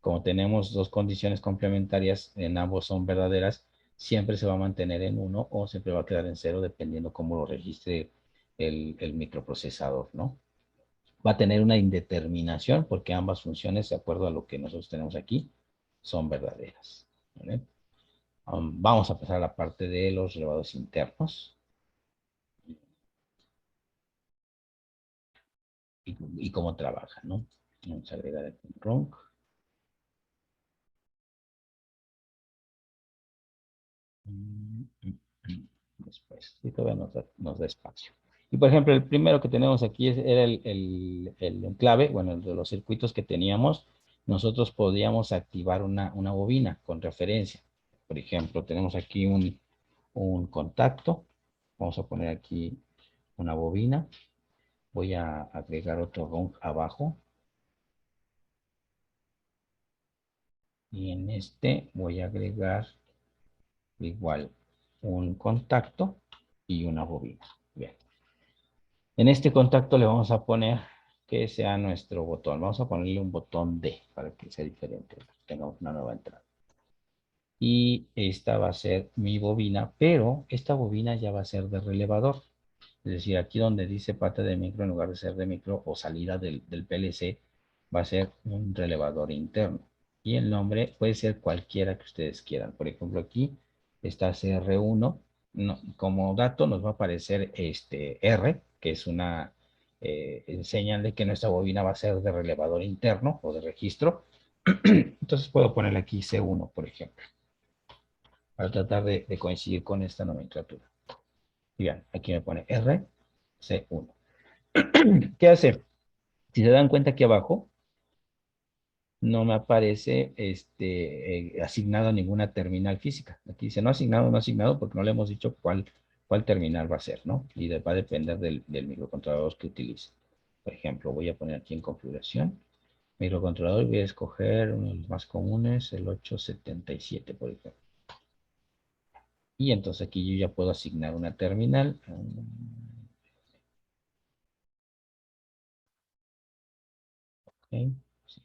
como tenemos dos condiciones complementarias, en ambos son verdaderas, siempre se va a mantener en uno o siempre va a quedar en cero dependiendo cómo lo registre el microprocesador, ¿no? Va a tener una indeterminación porque ambas funciones, de acuerdo a lo que nosotros tenemos aquí, son verdaderas. ¿Vale? Vamos a pasar a la parte de los relevados internos y cómo trabaja, ¿no? Vamos a agregar aquí un RUNC. Después, y todavía nos da espacio. Y por ejemplo, el primero que tenemos aquí era el enclave, bueno, el de los circuitos que teníamos, nosotros podíamos activar una bobina con referencia. Por ejemplo, tenemos aquí un contacto, vamos a poner aquí una bobina, voy a agregar otro RUNC abajo, y en este voy a agregar igual un contacto y una bobina. Bien. En este contacto le vamos a poner que sea nuestro botón. Vamos a ponerle un botón D para que sea diferente. Tengamos una nueva entrada. Y esta va a ser mi bobina, pero esta bobina ya va a ser de relevador. Es decir, aquí donde dice pata de micro, en lugar de ser de micro o salida del PLC, va a ser un relevador interno. Y el nombre puede ser cualquiera que ustedes quieran. Por ejemplo, aquí está CR1. No, como dato nos va a aparecer este R, que es una señal de que nuestra bobina va a ser de relevador interno o de registro. Entonces puedo ponerle aquí C1, por ejemplo, para tratar de coincidir con esta nomenclatura. Y bien, aquí me pone R, C1. ¿Qué hace? Si se dan cuenta aquí abajo, no me aparece asignado a ninguna terminal física. Aquí dice no asignado, no asignado, porque no le hemos dicho cuál terminal va a ser, ¿no? Y va a depender del microcontrolador que utilice. Por ejemplo, voy a poner aquí en configuración. Microcontrolador, voy a escoger uno de los más comunes, el 877, por ejemplo. Y entonces aquí yo ya puedo asignar una terminal. Ok, sí.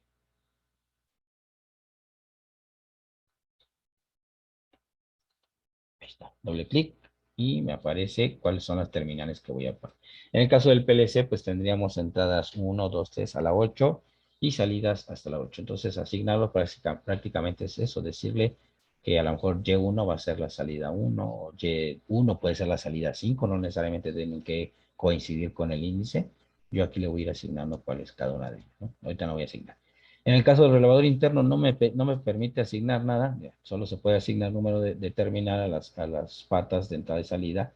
Ahí está, doble clic y me aparece cuáles son las terminales que voy a poner. En el caso del PLC, pues tendríamos entradas 1, 2, 3 a la 8 y salidas hasta la 8. Entonces, asignarlo prácticamente es eso, decirle que a lo mejor Y1 va a ser la salida 1 o Y1 puede ser la salida 5, no necesariamente tienen que coincidir con el índice. Yo aquí le voy a ir asignando cuál es cada una de ellas, ¿no? Ahorita no voy a asignar. En el caso del relevador interno no me permite asignar nada, solo se puede asignar número de terminal a las patas de entrada y salida,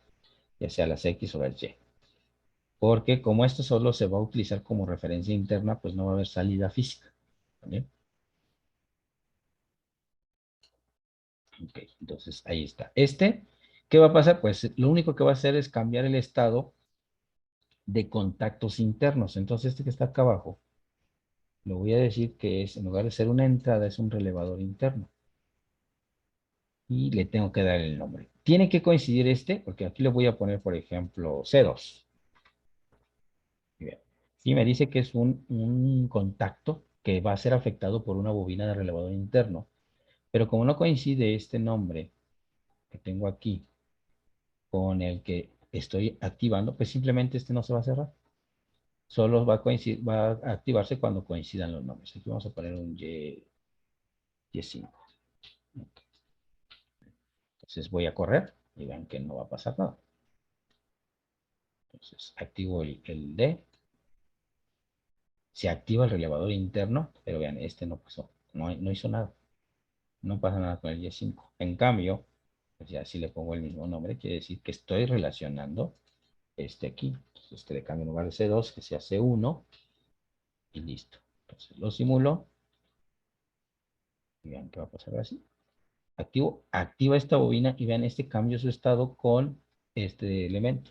ya sea las X o las Y. Porque como esto solo se va a utilizar como referencia interna, pues no va a haber salida física. ¿Vale? Ok, entonces ahí está. ¿Qué va a pasar? Pues lo único que va a hacer es cambiar el estado de contactos internos. Entonces que está acá abajo, lo voy a decir que es, en lugar de ser una entrada, es un relevador interno. Y le tengo que dar el nombre. Tiene que coincidir porque aquí le voy a poner, por ejemplo, C2. Bien. Y me dice que es un contacto que va a ser afectado por una bobina de relevador interno. Pero como no coincide este nombre que tengo aquí con el que estoy activando, pues simplemente este no se va a cerrar. Solo va a activarse cuando coincidan los nombres. Aquí vamos a poner un Y5. Entonces voy a correr y vean que no va a pasar nada. Entonces activo el D, se activa el relevador interno, pero vean, este no pasó, no hizo nada, no pasa nada con el Y5. En cambio, pues ya si le pongo el mismo nombre, quiere decir que estoy relacionando este aquí. Este le cambio en lugar de C2, que sea C1, y listo. Entonces lo simulo, y vean qué va a pasar así. Activa esta bobina y vean este cambio su estado con este elemento.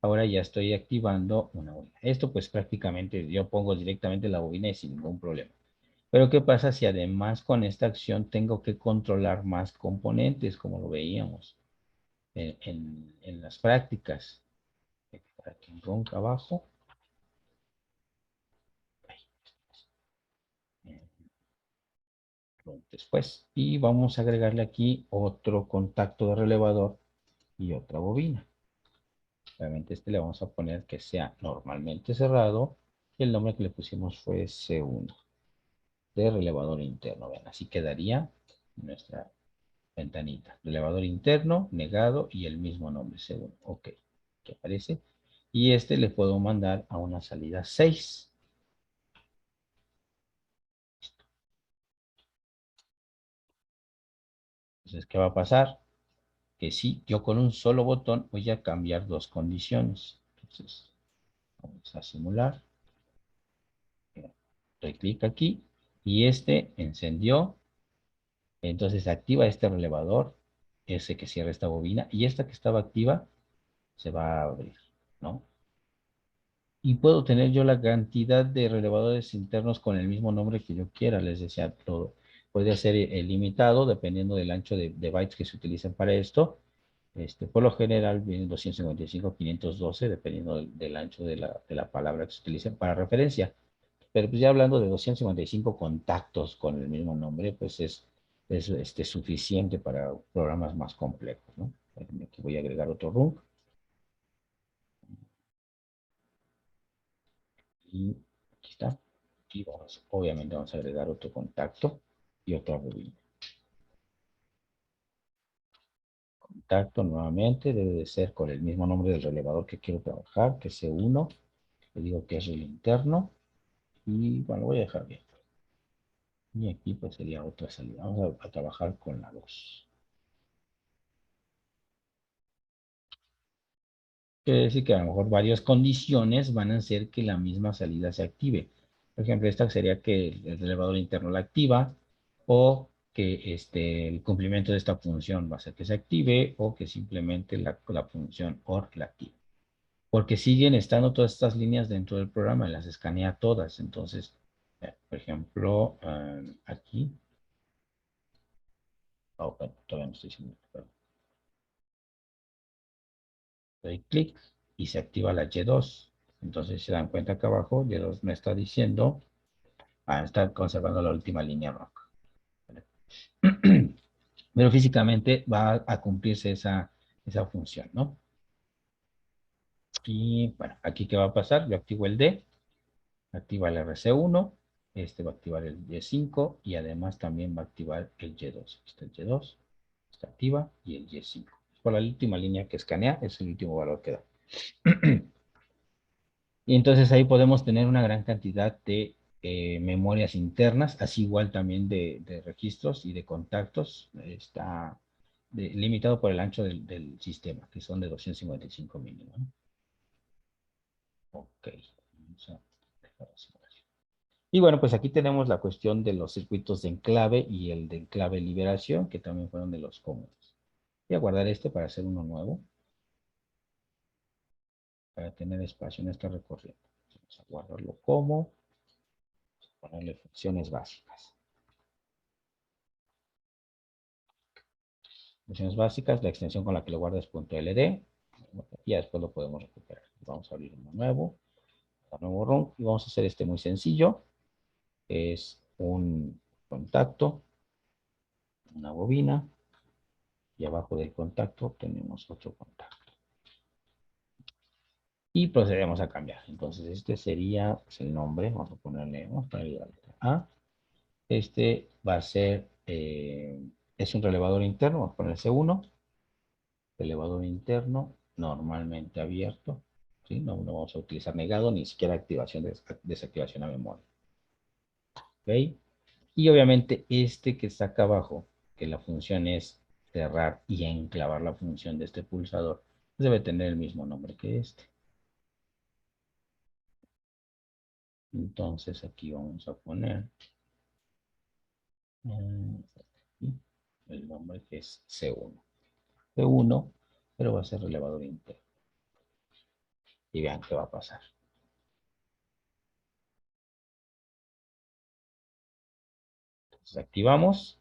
Ahora ya estoy activando una bobina. Esto pues prácticamente yo pongo directamente la bobina y sin ningún problema. Pero ¿qué pasa si además con esta acción tengo que controlar más componentes, como lo veíamos en las prácticas? Aquí en Ronca abajo. Después. Y vamos a agregarle aquí otro contacto de relevador y otra bobina. Obviamente este le vamos a poner que sea normalmente cerrado y el nombre que le pusimos fue C1 de relevador interno. Vean, así quedaría nuestra ventanita. Relevador interno, negado y el mismo nombre C1. Ok, que aparece. Y este le puedo mandar a una salida 6. Entonces, ¿qué va a pasar? Que sí, yo con un solo botón voy a cambiar dos condiciones. Entonces, vamos a simular. Doy clic aquí y este encendió. Entonces activa este relevador, ese que cierra esta bobina, y esta que estaba activa se va a abrir, ¿no? Y puedo tener yo la cantidad de relevadores internos con el mismo nombre que yo quiera, les decía todo. Podría ser limitado dependiendo del ancho de bytes que se utilicen para esto. Por lo general viene 255, 512, dependiendo del ancho de la palabra que se utilice para referencia. Pero pues ya hablando de 255 contactos con el mismo nombre, pues es suficiente para programas más complejos, ¿no? Aquí voy a agregar otro run y aquí está. Y obviamente vamos a agregar otro contacto y otra bobina. Contacto nuevamente debe de ser con el mismo nombre del relevador que quiero trabajar, que es C1. Le digo que es el interno y bueno, lo voy a dejar bien. Y aquí pues sería otra salida. Vamos a trabajar con la 2. Quiere decir que a lo mejor varias condiciones van a hacer que la misma salida se active. Por ejemplo, esta sería que el elevador interno la activa, o que el cumplimiento de esta función va a hacer que se active, o que simplemente la función OR la active. Porque siguen estando todas estas líneas dentro del programa y las escanea todas. Entonces, por ejemplo, aquí, oh, bueno, todavía no estoy haciendo, doy clic y se activa la Y2. Entonces se dan cuenta que abajo Y2 me está diciendo, está conservando la última línea roja. Pero físicamente va a cumplirse esa función, ¿no? Y bueno, aquí ¿qué va a pasar? Yo activo el D, activa el RC1, este va a activar el Y5 y además también va a activar el Y2. Este es el Y2, está activa y el Y5. Por la última línea que escanea es el último valor que da. Y entonces ahí podemos tener una gran cantidad de memorias internas, así igual también de registros y de contactos. Está limitado por el ancho del sistema, que son de 255 mínimo, ¿no? Ok. Vamos a dejar la simulación. Y bueno, pues aquí tenemos la cuestión de los circuitos de enclave y el de enclave liberación, que también fueron de los comunes. Voy a guardar este para hacer uno nuevo, para tener espacio en esta recorrido. Vamos a guardarlo como, ponerle funciones básicas. Funciones básicas, la extensión con la que lo guarda es .ld, y ya después lo podemos recuperar. Vamos a abrir uno nuevo, un nuevo run, y vamos a hacer este muy sencillo. Es un contacto, una bobina, y abajo del contacto tenemos otro contacto. Y procedemos a cambiar. Entonces este sería pues, el nombre, vamos a ponerle la letra A. Este va a ser, es un relevador interno, vamos a poner C1, elevador interno normalmente abierto, ¿sí? No vamos a utilizar negado ni siquiera activación, desactivación a memoria. ¿Ok? Y obviamente este que está acá abajo, que la función es cerrar y enclavar la función de este pulsador, debe tener el mismo nombre que este. Entonces aquí vamos a poner aquí el nombre que es C1. C1, pero va a ser relevador interno. Y vean qué va a pasar. Entonces activamos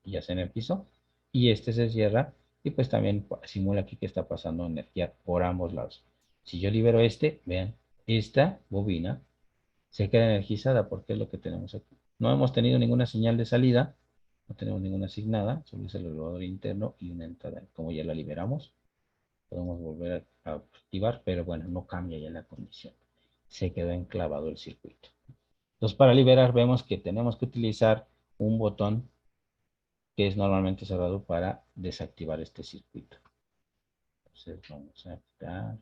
y ya está en el piso. Y este se cierra y pues también simula aquí que está pasando energía por ambos lados. Si yo libero este, vean, esta bobina se queda energizada porque es lo que tenemos aquí. No hemos tenido ninguna señal de salida, no tenemos ninguna asignada, solo es el elevador interno y una entrada. Como ya la liberamos, podemos volver a activar, pero bueno, no cambia ya la condición. Se quedó enclavado el circuito. Entonces, para liberar, vemos que tenemos que utilizar un botón que es normalmente cerrado para desactivar este circuito. Entonces, vamos a quitar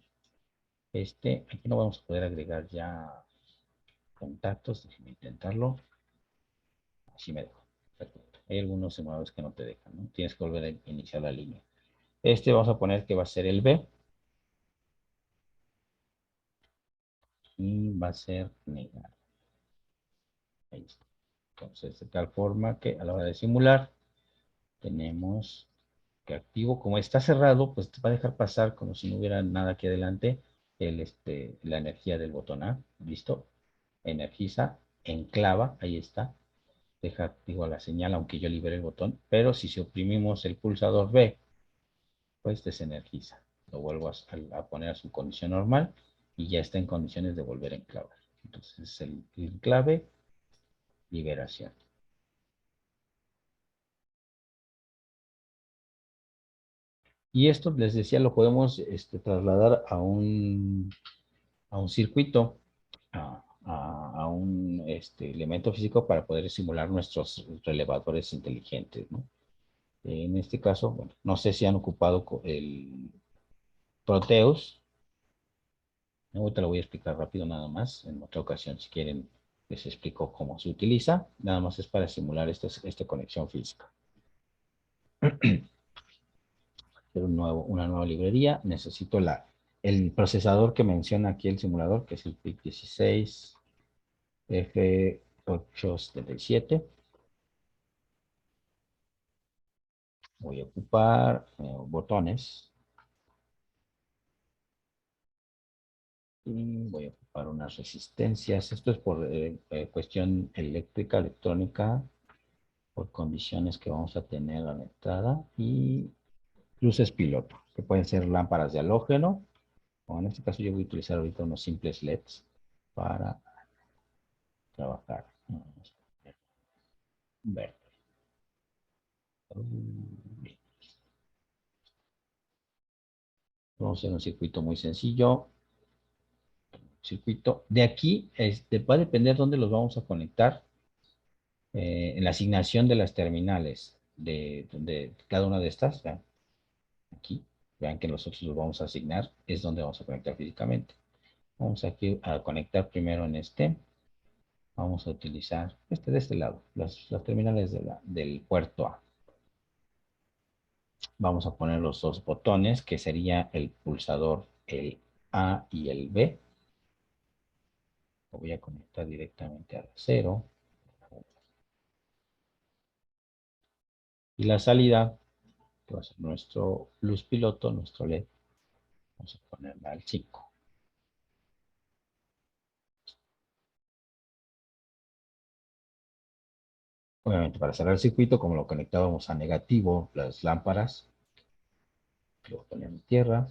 este. Aquí no vamos a poder agregar ya contactos. Déjenme intentarlo. Así me dejo. Perfecto. Hay algunos simuladores que no te dejan, ¿no? Tienes que volver a iniciar la línea. Este vamos a poner que va a ser el B y va a ser negado. Ahí está. Entonces, de tal forma que a la hora de simular, tenemos que activo, como está cerrado, pues te va a dejar pasar como si no hubiera nada aquí adelante, la energía del botón A. ¿Listo? Energiza, enclava, ahí está. Deja, digo, la señal, aunque yo libere el botón, pero si oprimimos el pulsador B, pues desenergiza. Lo vuelvo a poner a su condición normal y ya está en condiciones de volver a enclavar. Entonces el enclave, liberación. Y esto, les decía, lo podemos trasladar a un circuito, a un elemento físico para poder simular nuestros relevadores inteligentes, ¿no? En este caso, bueno, no sé si han ocupado el Proteus. Ahorita lo voy a explicar rápido nada más. En otra ocasión, si quieren, les explico cómo se utiliza. Nada más es para simular esta conexión física. Hacer una nueva librería. Necesito el procesador que menciona aquí el simulador, que es el PIC 16 F877. Voy a ocupar botones y voy a ocupar unas resistencias. Esto es por cuestión eléctrica, electrónica, por condiciones que vamos a tener a la entrada y luces piloto, que pueden ser lámparas de halógeno, o en este caso yo voy a utilizar ahorita unos simples LEDs para trabajar. Verde. Vamos a hacer un circuito muy sencillo. Circuito. De aquí va a depender dónde los vamos a conectar en la asignación de las terminales de cada una de estas. Vean, aquí, vean que nosotros los vamos a asignar, es donde vamos a conectar físicamente. Vamos aquí a conectar primero en este. Vamos a utilizar de este lado, las terminales del puerto A. Vamos a poner los dos botones, que sería el pulsador, el A y el B. Lo voy a conectar directamente al cero. Y la salida, que va a ser nuestro luz piloto, nuestro LED, vamos a ponerla al 5. Obviamente, para cerrar el circuito, como lo conectábamos a negativo, las lámparas, lo ponemos en tierra.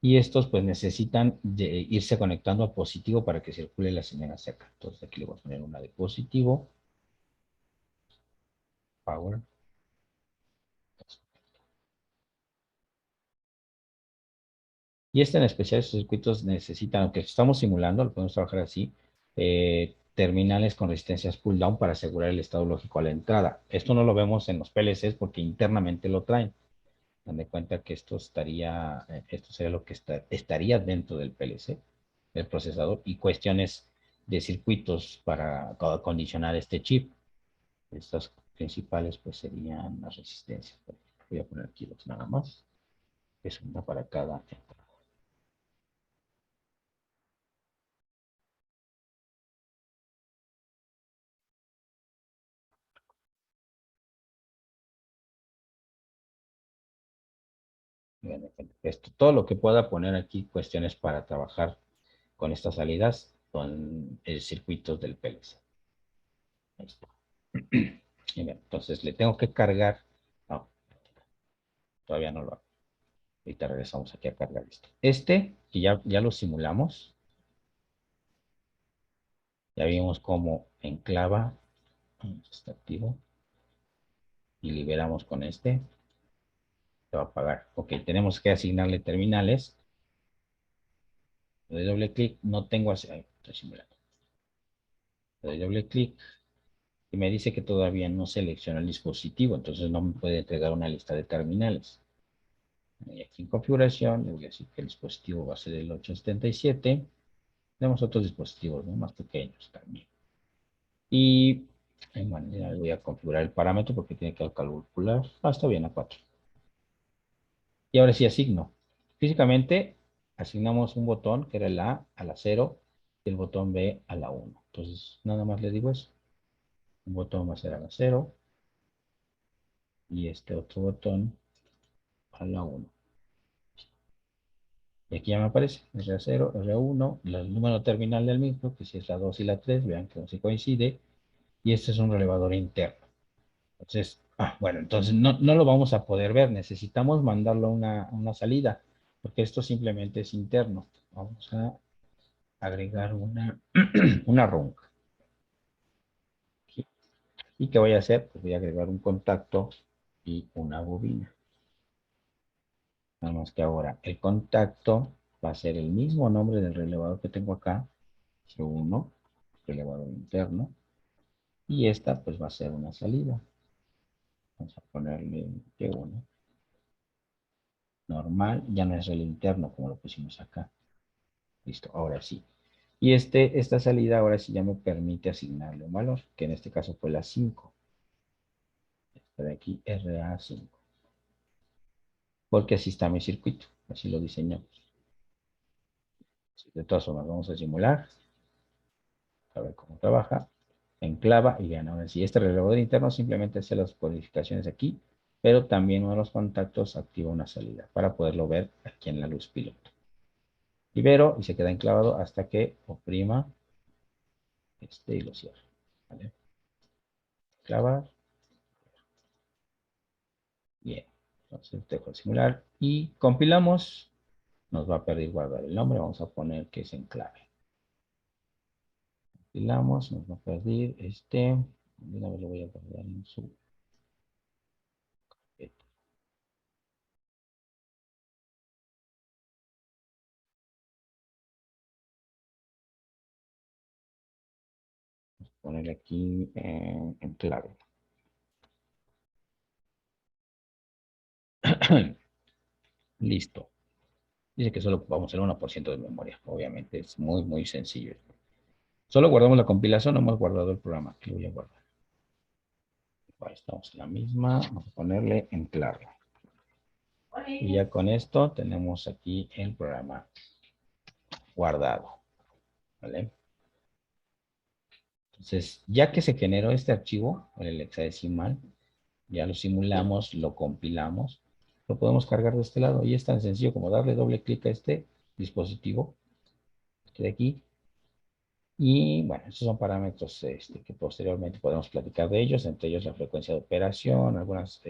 Y estos pues necesitan irse conectando a positivo para que circule la señal hacia acá. Entonces aquí le voy a poner una de positivo, power. Y este en especial, estos circuitos necesitan, aunque estamos simulando, lo podemos trabajar así, terminales con resistencias pull down para asegurar el estado lógico a la entrada. Esto no lo vemos en los PLCs porque internamente lo traen. Dan de cuenta que esto sería lo que estaría dentro del PLC, del procesador, y cuestiones de circuitos para condicionar este chip. Estas principales pues serían las resistencias. Voy a poner aquí dos nada más, que es una para cada entrada. Bien, esto, todo lo que pueda poner aquí, cuestiones para trabajar con estas salidas, con el circuito del PLC. Ahí está. Y bien, entonces le tengo que cargar. No, todavía no lo hago. Ahorita regresamos aquí a cargar esto. Que ya lo simulamos. Ya vimos cómo enclava. Está activo. Y liberamos con este. Se va a apagar. Ok, tenemos que asignarle terminales. Le doy doble clic. No tengo así. Estoy simulando. Le doy doble clic. Y me dice que todavía no selecciona el dispositivo. Entonces no me puede entregar una lista de terminales. Y aquí en configuración, le voy a decir que el dispositivo va a ser el 877. Tenemos otros dispositivos, ¿no?, más pequeños también. Y bueno, ya voy a configurar el parámetro porque tiene que calcular. Está bien, a 4. Y ahora sí asigno. Físicamente asignamos un botón que era el A la 0 y el botón B a la 1. Entonces nada más le digo eso. Un botón va a ser a la 0 y este otro botón a la 1. Y aquí ya me aparece R0, R1, el número terminal del mismo, que si es la 2 y la 3, vean que no se coincide. Y este es un relevador interno. Entonces, bueno, entonces no lo vamos a poder ver. Necesitamos mandarlo a una salida, porque esto simplemente es interno. Vamos a agregar una runca. ¿Y qué voy a hacer? Pues voy a agregar un contacto y una bobina. Nada más que ahora el contacto va a ser el mismo nombre del relevador que tengo acá, C1, relevador interno, y esta pues va a ser una salida. Vamos a ponerle T1. Normal, ya no es el interno como lo pusimos acá. Listo, ahora sí. Y esta salida ahora sí ya me permite asignarle un valor, que en este caso fue la 5. Esta de aquí, RA5. Porque así está mi circuito, así lo diseñamos. De todas formas, vamos a simular, a ver cómo trabaja. Enclava y vean, ahora sí, este relevador interno simplemente hace las codificaciones aquí, pero también uno de los contactos activa una salida para poderlo ver aquí en la luz piloto. Libero y se queda enclavado hasta que oprima y lo cierro. ¿Vale? Clavar. Bien. Entonces dejo de simular y compilamos. Nos va a pedir guardar el nombre. Vamos a poner que es enclave. Compilamos. Nos va a pedir de una vez lo voy a guardar en su carpeta. Vamos a poner aquí enclave. Listo. Dice que solo ocupamos el 1% de memoria. Obviamente es muy, muy sencillo. Solo guardamos la compilación, no hemos guardado el programa. Aquí lo voy a guardar. Ahí estamos en la misma. Vamos a ponerle enclave. Y ya con esto tenemos aquí el programa guardado. ¿Vale? Entonces, ya que se generó este archivo, el hexadecimal, ya lo simulamos, lo compilamos, lo podemos cargar de este lado. Y es tan sencillo como darle doble clic a este dispositivo, este de aquí. Y bueno, estos son parámetros que posteriormente podemos platicar de ellos, entre ellos la frecuencia de operación, algunas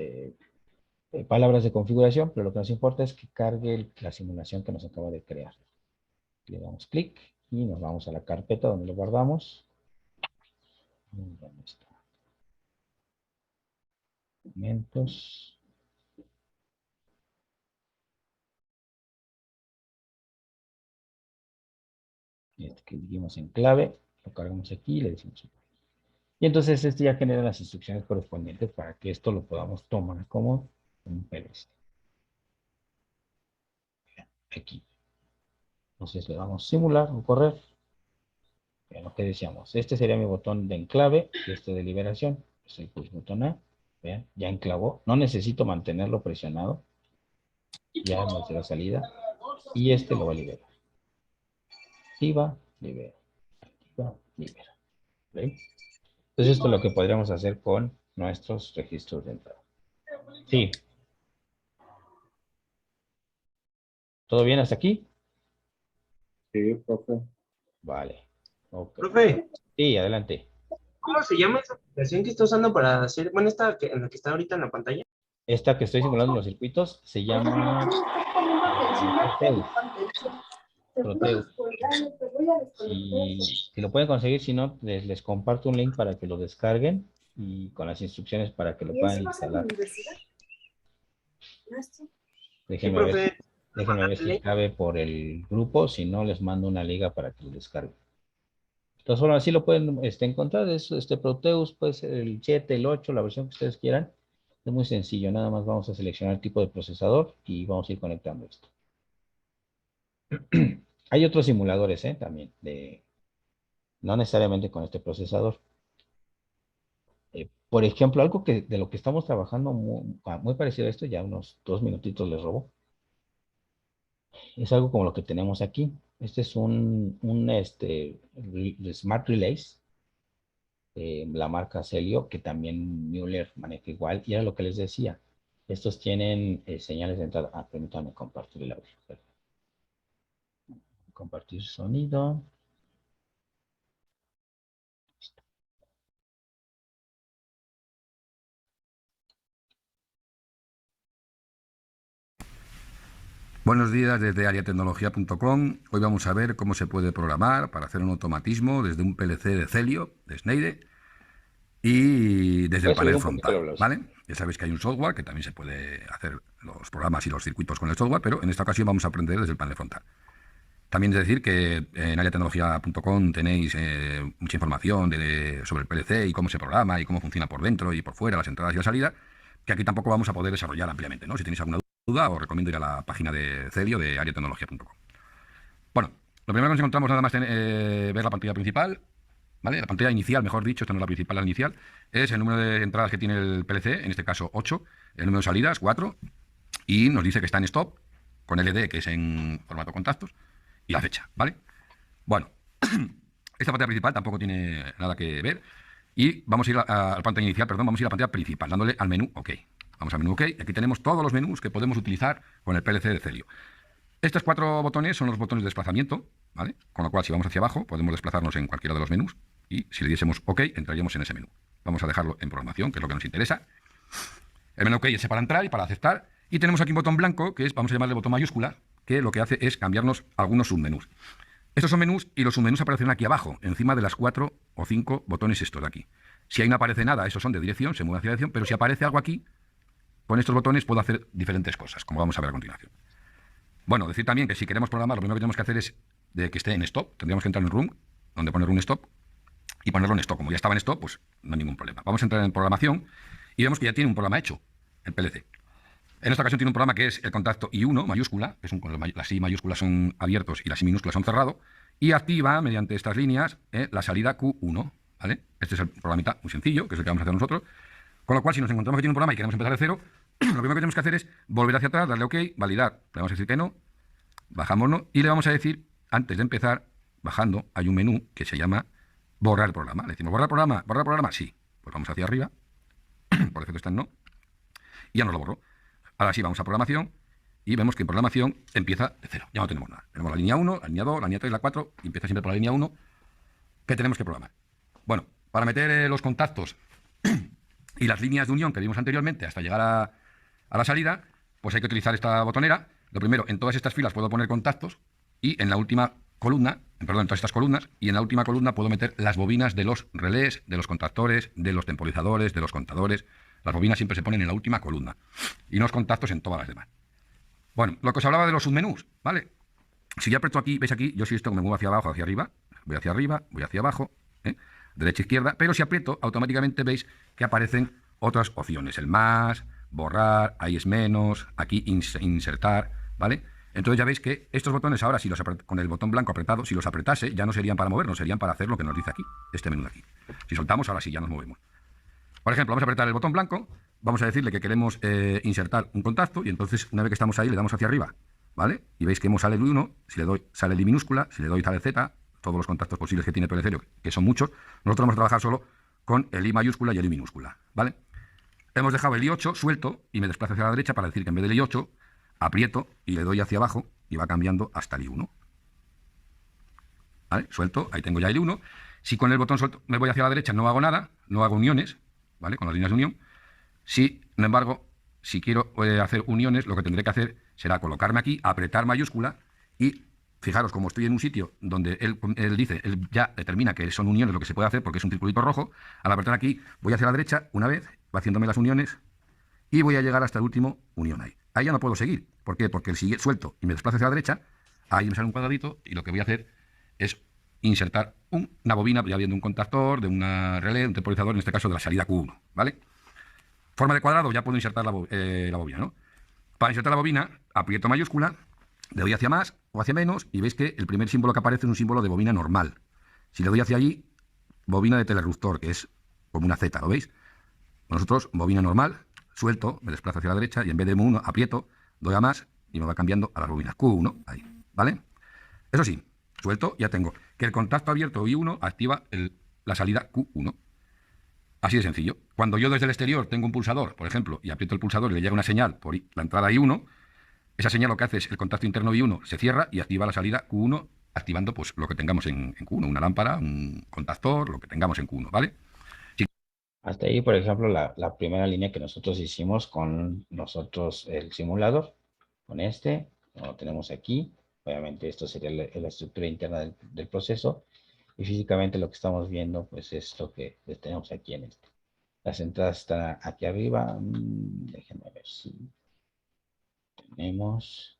palabras de configuración, pero lo que nos importa es que cargue la simulación que nos acaba de crear. Le damos clic y nos vamos a la carpeta donde lo guardamos. ¿Dónde está? Documentos. Que dijimos en clave, lo cargamos aquí y le decimos. Y entonces ya genera las instrucciones correspondientes para que esto lo podamos tomar como un PLC. Aquí. Entonces le damos simular o correr. Vean lo que decíamos. Este sería mi botón de enclave y este de liberación. Es el push botón A. Vean, ya enclavó. No necesito mantenerlo presionado. Ya me hace la salida. Y este lo va a liberar. Activa, libera. Activa, libera. ¿Ven? Entonces esto es lo que podríamos hacer con nuestros registros de entrada. Sí, ¿Todo bien hasta aquí? Sí, profe. Vale. Ok. Profe, Sí, adelante. ¿cómo se llama esa aplicación que está usando para hacer, bueno, en la que está ahorita en la pantalla? Esta que estoy simulando los circuitos se llama Proteus. Proteus. Si lo pueden conseguir, si no, les comparto un link para que lo descarguen y con las instrucciones para que lo puedan instalar. Sí, Déjenme ver, profe, déjenme ver si mandarle. cabe por el grupo, si no, les mando una liga para que lo descarguen. Entonces, bueno, así lo pueden encontrar, es Proteus, puede ser el 7, el 8, la versión que ustedes quieran. Es muy sencillo, nada más vamos a seleccionar el tipo de procesador y vamos a ir conectando esto. Hay otros simuladores, también, no necesariamente con este procesador. Por ejemplo, algo que de lo que estamos trabajando muy parecido a esto, ya unos 2 minutitos les robo, es algo como lo que tenemos aquí. Este es Smart Relays, la marca Celio, que también Müller maneja igual, y era lo que les decía. Estos tienen señales de entrada. Permítanme compartir el audio. Compartir sonido. Buenos días desde ariatecnología.com. Hoy vamos a ver cómo se puede programar para hacer un automatismo desde un PLC de Celio, de Schneider, y desde Voy el a subir panel un poquito la frontal, velocidad. ¿vale? Ya sabéis que hay un software que también se puede hacer los programas y los circuitos con el software, pero en esta ocasión vamos a aprender desde el panel frontal. También es decir que en ariatecnología.com tenéis mucha información sobre el PLC y cómo se programa y cómo funciona por dentro y por fuera, las entradas y la salida, que aquí tampoco vamos a poder desarrollar ampliamente, ¿no? Si tenéis alguna duda, os recomiendo ir a la página de Celio de ariatecnología.com. Bueno, lo primero que nos encontramos nada más ver la pantalla principal, ¿vale? La pantalla inicial, mejor dicho, esta no es la principal, la inicial, es el número de entradas que tiene el PLC, en este caso 8, el número de salidas 4, y nos dice que está en stop, con LED, que es en formato contactos, y la fecha, ¿vale? Bueno, esta pantalla principal tampoco tiene nada que ver, y vamos a ir a la pantalla inicial, perdón, vamos a ir a la pantalla principal, dándole al menú OK. Vamos al menú OK, y aquí tenemos todos los menús que podemos utilizar con el PLC de Celio. Estos 4 botones son los botones de desplazamiento, ¿vale? Con lo cual, si vamos hacia abajo, podemos desplazarnos en cualquiera de los menús y si le diésemos OK, entraríamos en ese menú. Vamos a dejarlo en programación, que es lo que nos interesa. El menú OK es para entrar y para aceptar. Y tenemos aquí un botón blanco, que es, vamos a llamarle botón mayúscula, que lo que hace es cambiarnos algunos submenús. Estos son menús y los submenús aparecen aquí abajo, encima de las 4 o 5 botones estos de aquí. Si ahí no aparece nada, esos son de dirección, se mueve hacia dirección, pero si aparece algo aquí, con estos botones puedo hacer diferentes cosas, como vamos a ver a continuación. Bueno, decir también que si queremos programar, lo primero que tenemos que hacer es de que esté en stop. Tendríamos que entrar en room, donde poner un stop, y ponerlo en stop. Como ya estaba en stop, pues no hay ningún problema. Vamos a entrar en programación y vemos que ya tiene un programa hecho, el PLC. En esta ocasión tiene un programa que es el contacto I1 mayúscula, que es las I mayúsculas son abiertos y las I minúsculas son cerrados, y activa mediante estas líneas la salida Q1, ¿vale? Este es el programita muy sencillo, que es el que vamos a hacer nosotros. Con lo cual, si nos encontramos que tiene un programa y queremos empezar de cero, lo primero que tenemos que hacer es volver hacia atrás, darle OK, validar. Le vamos a decir que no, bajámonos y le vamos a decir, antes de empezar, bajando, hay un menú que se llama borrar el programa. Le decimos, borrar el programa, sí. Pues vamos hacia arriba, por defecto está en no, y ya nos lo borró. Ahora sí, vamos a programación y vemos que en programación empieza de cero. Ya no tenemos nada. Tenemos la línea 1, la línea 2, la línea 3, la 4, y empieza siempre por la línea 1, que tenemos que programar. Bueno, para meter los contactos y las líneas de unión que vimos anteriormente hasta llegar a la salida, pues hay que utilizar esta botonera. Lo primero, en todas estas filas puedo poner contactos y en la última columna, perdón, en todas estas columnas, y en la última columna puedo meter las bobinas de los relés, de los contactores, de los temporizadores, de los contadores. Las bobinas siempre se ponen en la última columna y los contactos en todas las demás. Bueno, lo que os hablaba de los submenús, ¿vale? Si yo aprieto aquí, veis aquí, yo si esto me muevo hacia abajo, hacia arriba, voy hacia abajo, derecha, izquierda, pero si aprieto, automáticamente veis que aparecen otras opciones. El más, borrar, ahí es menos, aquí insertar, ¿vale? Entonces ya veis que estos botones ahora, si los con el botón blanco apretado, si los apretase, ya no serían para movernos, serían para hacer lo que nos dice aquí, este menú de aquí. Si soltamos, ahora sí, ya nos movemos. Por ejemplo, vamos a apretar el botón blanco, vamos a decirle que queremos insertar un contacto y entonces una vez que estamos ahí le damos hacia arriba, ¿vale? Y veis que sale el I1, si le doy sale el I minúscula, si le doy sale el Z, todos los contactos posibles que tiene PLC, que son muchos. Nosotros vamos a trabajar solo con el I mayúscula y el I minúscula, ¿vale? Hemos dejado el I8 suelto y me desplazo hacia la derecha para decir que en vez del I8 aprieto y le doy hacia abajo y va cambiando hasta el I1. ¿Vale? Suelto, ahí tengo ya el I1. Si con el botón suelto me voy hacia la derecha, no hago nada, no hago uniones, ¿vale? Con las líneas de unión. Sin embargo, si quiero hacer uniones, lo que tendré que hacer será colocarme aquí, apretar mayúscula y fijaros, como estoy en un sitio donde él ya determina que son uniones lo que se puede hacer porque es un circulito rojo, al apretar aquí voy hacia la derecha una vez, va haciéndome las uniones y voy a llegar hasta el último unión ahí. Ahí ya no puedo seguir. ¿Por qué? Porque el suelto y me desplazo hacia la derecha, ahí me sale un cuadradito y lo que voy a hacer es insertar una bobina, ya viendo un contactor, de una relé, de un temporizador, en este caso de la salida Q1, ¿vale? Forma de cuadrado, ya puedo insertar la bobina, ¿no? Para insertar la bobina, aprieto mayúscula, le doy hacia más o hacia menos y veis que el primer símbolo que aparece es un símbolo de bobina normal. Si le doy hacia allí, bobina de telerruptor, que es como una Z, ¿lo veis? Nosotros, bobina normal, suelto, me desplazo hacia la derecha y en vez de M1 aprieto, doy a más y me va cambiando a las bobinas Q1, ahí, ¿vale? Eso sí, suelto, ya tengo que el contacto abierto I1 activa la salida Q1. Así de sencillo. Cuando yo desde el exterior tengo un pulsador, por ejemplo, y aprieto el pulsador y le llega una señal por la entrada I1, esa señal lo que hace es el contacto interno I1 se cierra y activa la salida Q1, activando pues lo que tengamos en Q1, una lámpara, un contactor, lo que tengamos en Q1, ¿vale? Hasta ahí, por ejemplo, la primera línea que nosotros hicimos con nosotros el simulador, con lo tenemos aquí. Obviamente esto sería la estructura interna del proceso. Y físicamente lo que estamos viendo, pues es lo que tenemos aquí en este. Las entradas están aquí arriba. Déjenme ver si tenemos.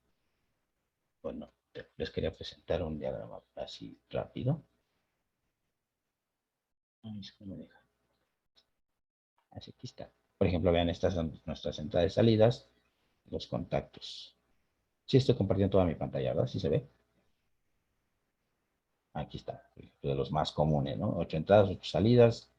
Bueno, les quería presentar un diagrama así rápido. Es que me deja. Así aquí está. Por ejemplo, vean, estas son nuestras entradas y salidas, los contactos. Sí estoy compartiendo toda mi pantalla, ¿verdad? ¿Sí se ve? Aquí está, de los más comunes, ¿no? 8 entradas, 8 salidas.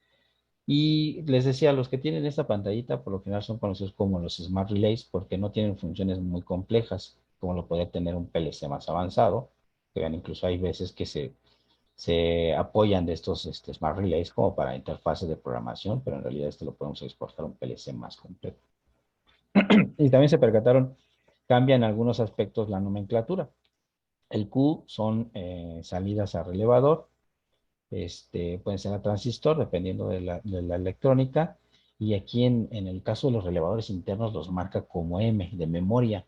Y les decía, los que tienen esta pantallita, por lo general son conocidos como los Smart Relays, porque no tienen funciones muy complejas, como lo puede tener un PLC más avanzado. Que vean, incluso hay veces que se apoyan de estos Smart Relays como para interfaces de programación, pero en realidad lo podemos exportar a un PLC más completo. Y también se percataron, cambia en algunos aspectos la nomenclatura. El Q son salidas a relevador, pueden ser a transistor, dependiendo de la electrónica, y aquí en el caso de los relevadores internos los marca como M de memoria,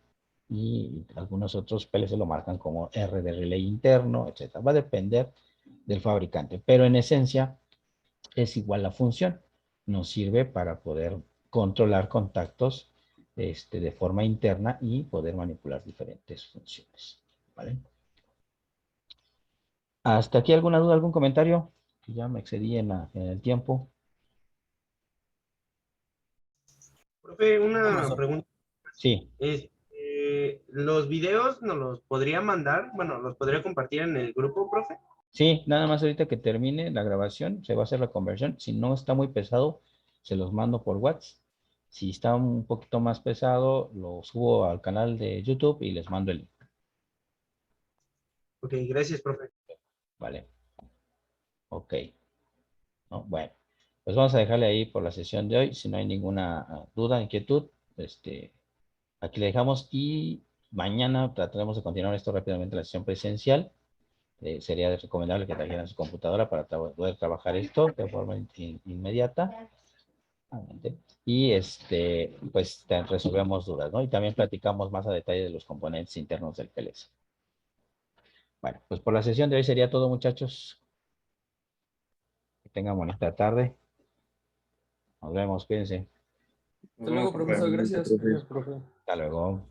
y algunos otros PLC lo marcan como R de relay interno, etc. Va a depender del fabricante, pero en esencia es igual la función. Nos sirve para poder controlar contactos de forma interna y poder manipular diferentes funciones. ¿Vale? ¿Hasta aquí alguna duda, algún comentario? Ya me excedí en el tiempo. Profe, una pregunta. Sí, ¿Los videos nos los podría mandar? Bueno, ¿los podría compartir en el grupo, profe? sí, nada más ahorita que termine la grabación, se va a hacer la conversión. Si no está muy pesado, se los mando por WhatsApp. Si está un poquito más pesado, lo subo al canal de YouTube y les mando el link. Ok, gracias, profe. Vale, ok. ¿No? Bueno, pues vamos a dejarle ahí por la sesión de hoy. Si no hay ninguna duda, inquietud, aquí le dejamos y mañana trataremos de continuar esto rápidamente en la sesión presencial. Sería recomendable que trajeran su computadora para poder trabajar esto de forma inmediata. Y pues resolvemos dudas, ¿no? Y también platicamos más a detalle de los componentes internos del PLC. Bueno, pues por la sesión de hoy sería todo, muchachos. Que tengan bonita tarde. Nos vemos, cuídense. Hasta luego, profesor. Gracias. Hasta luego.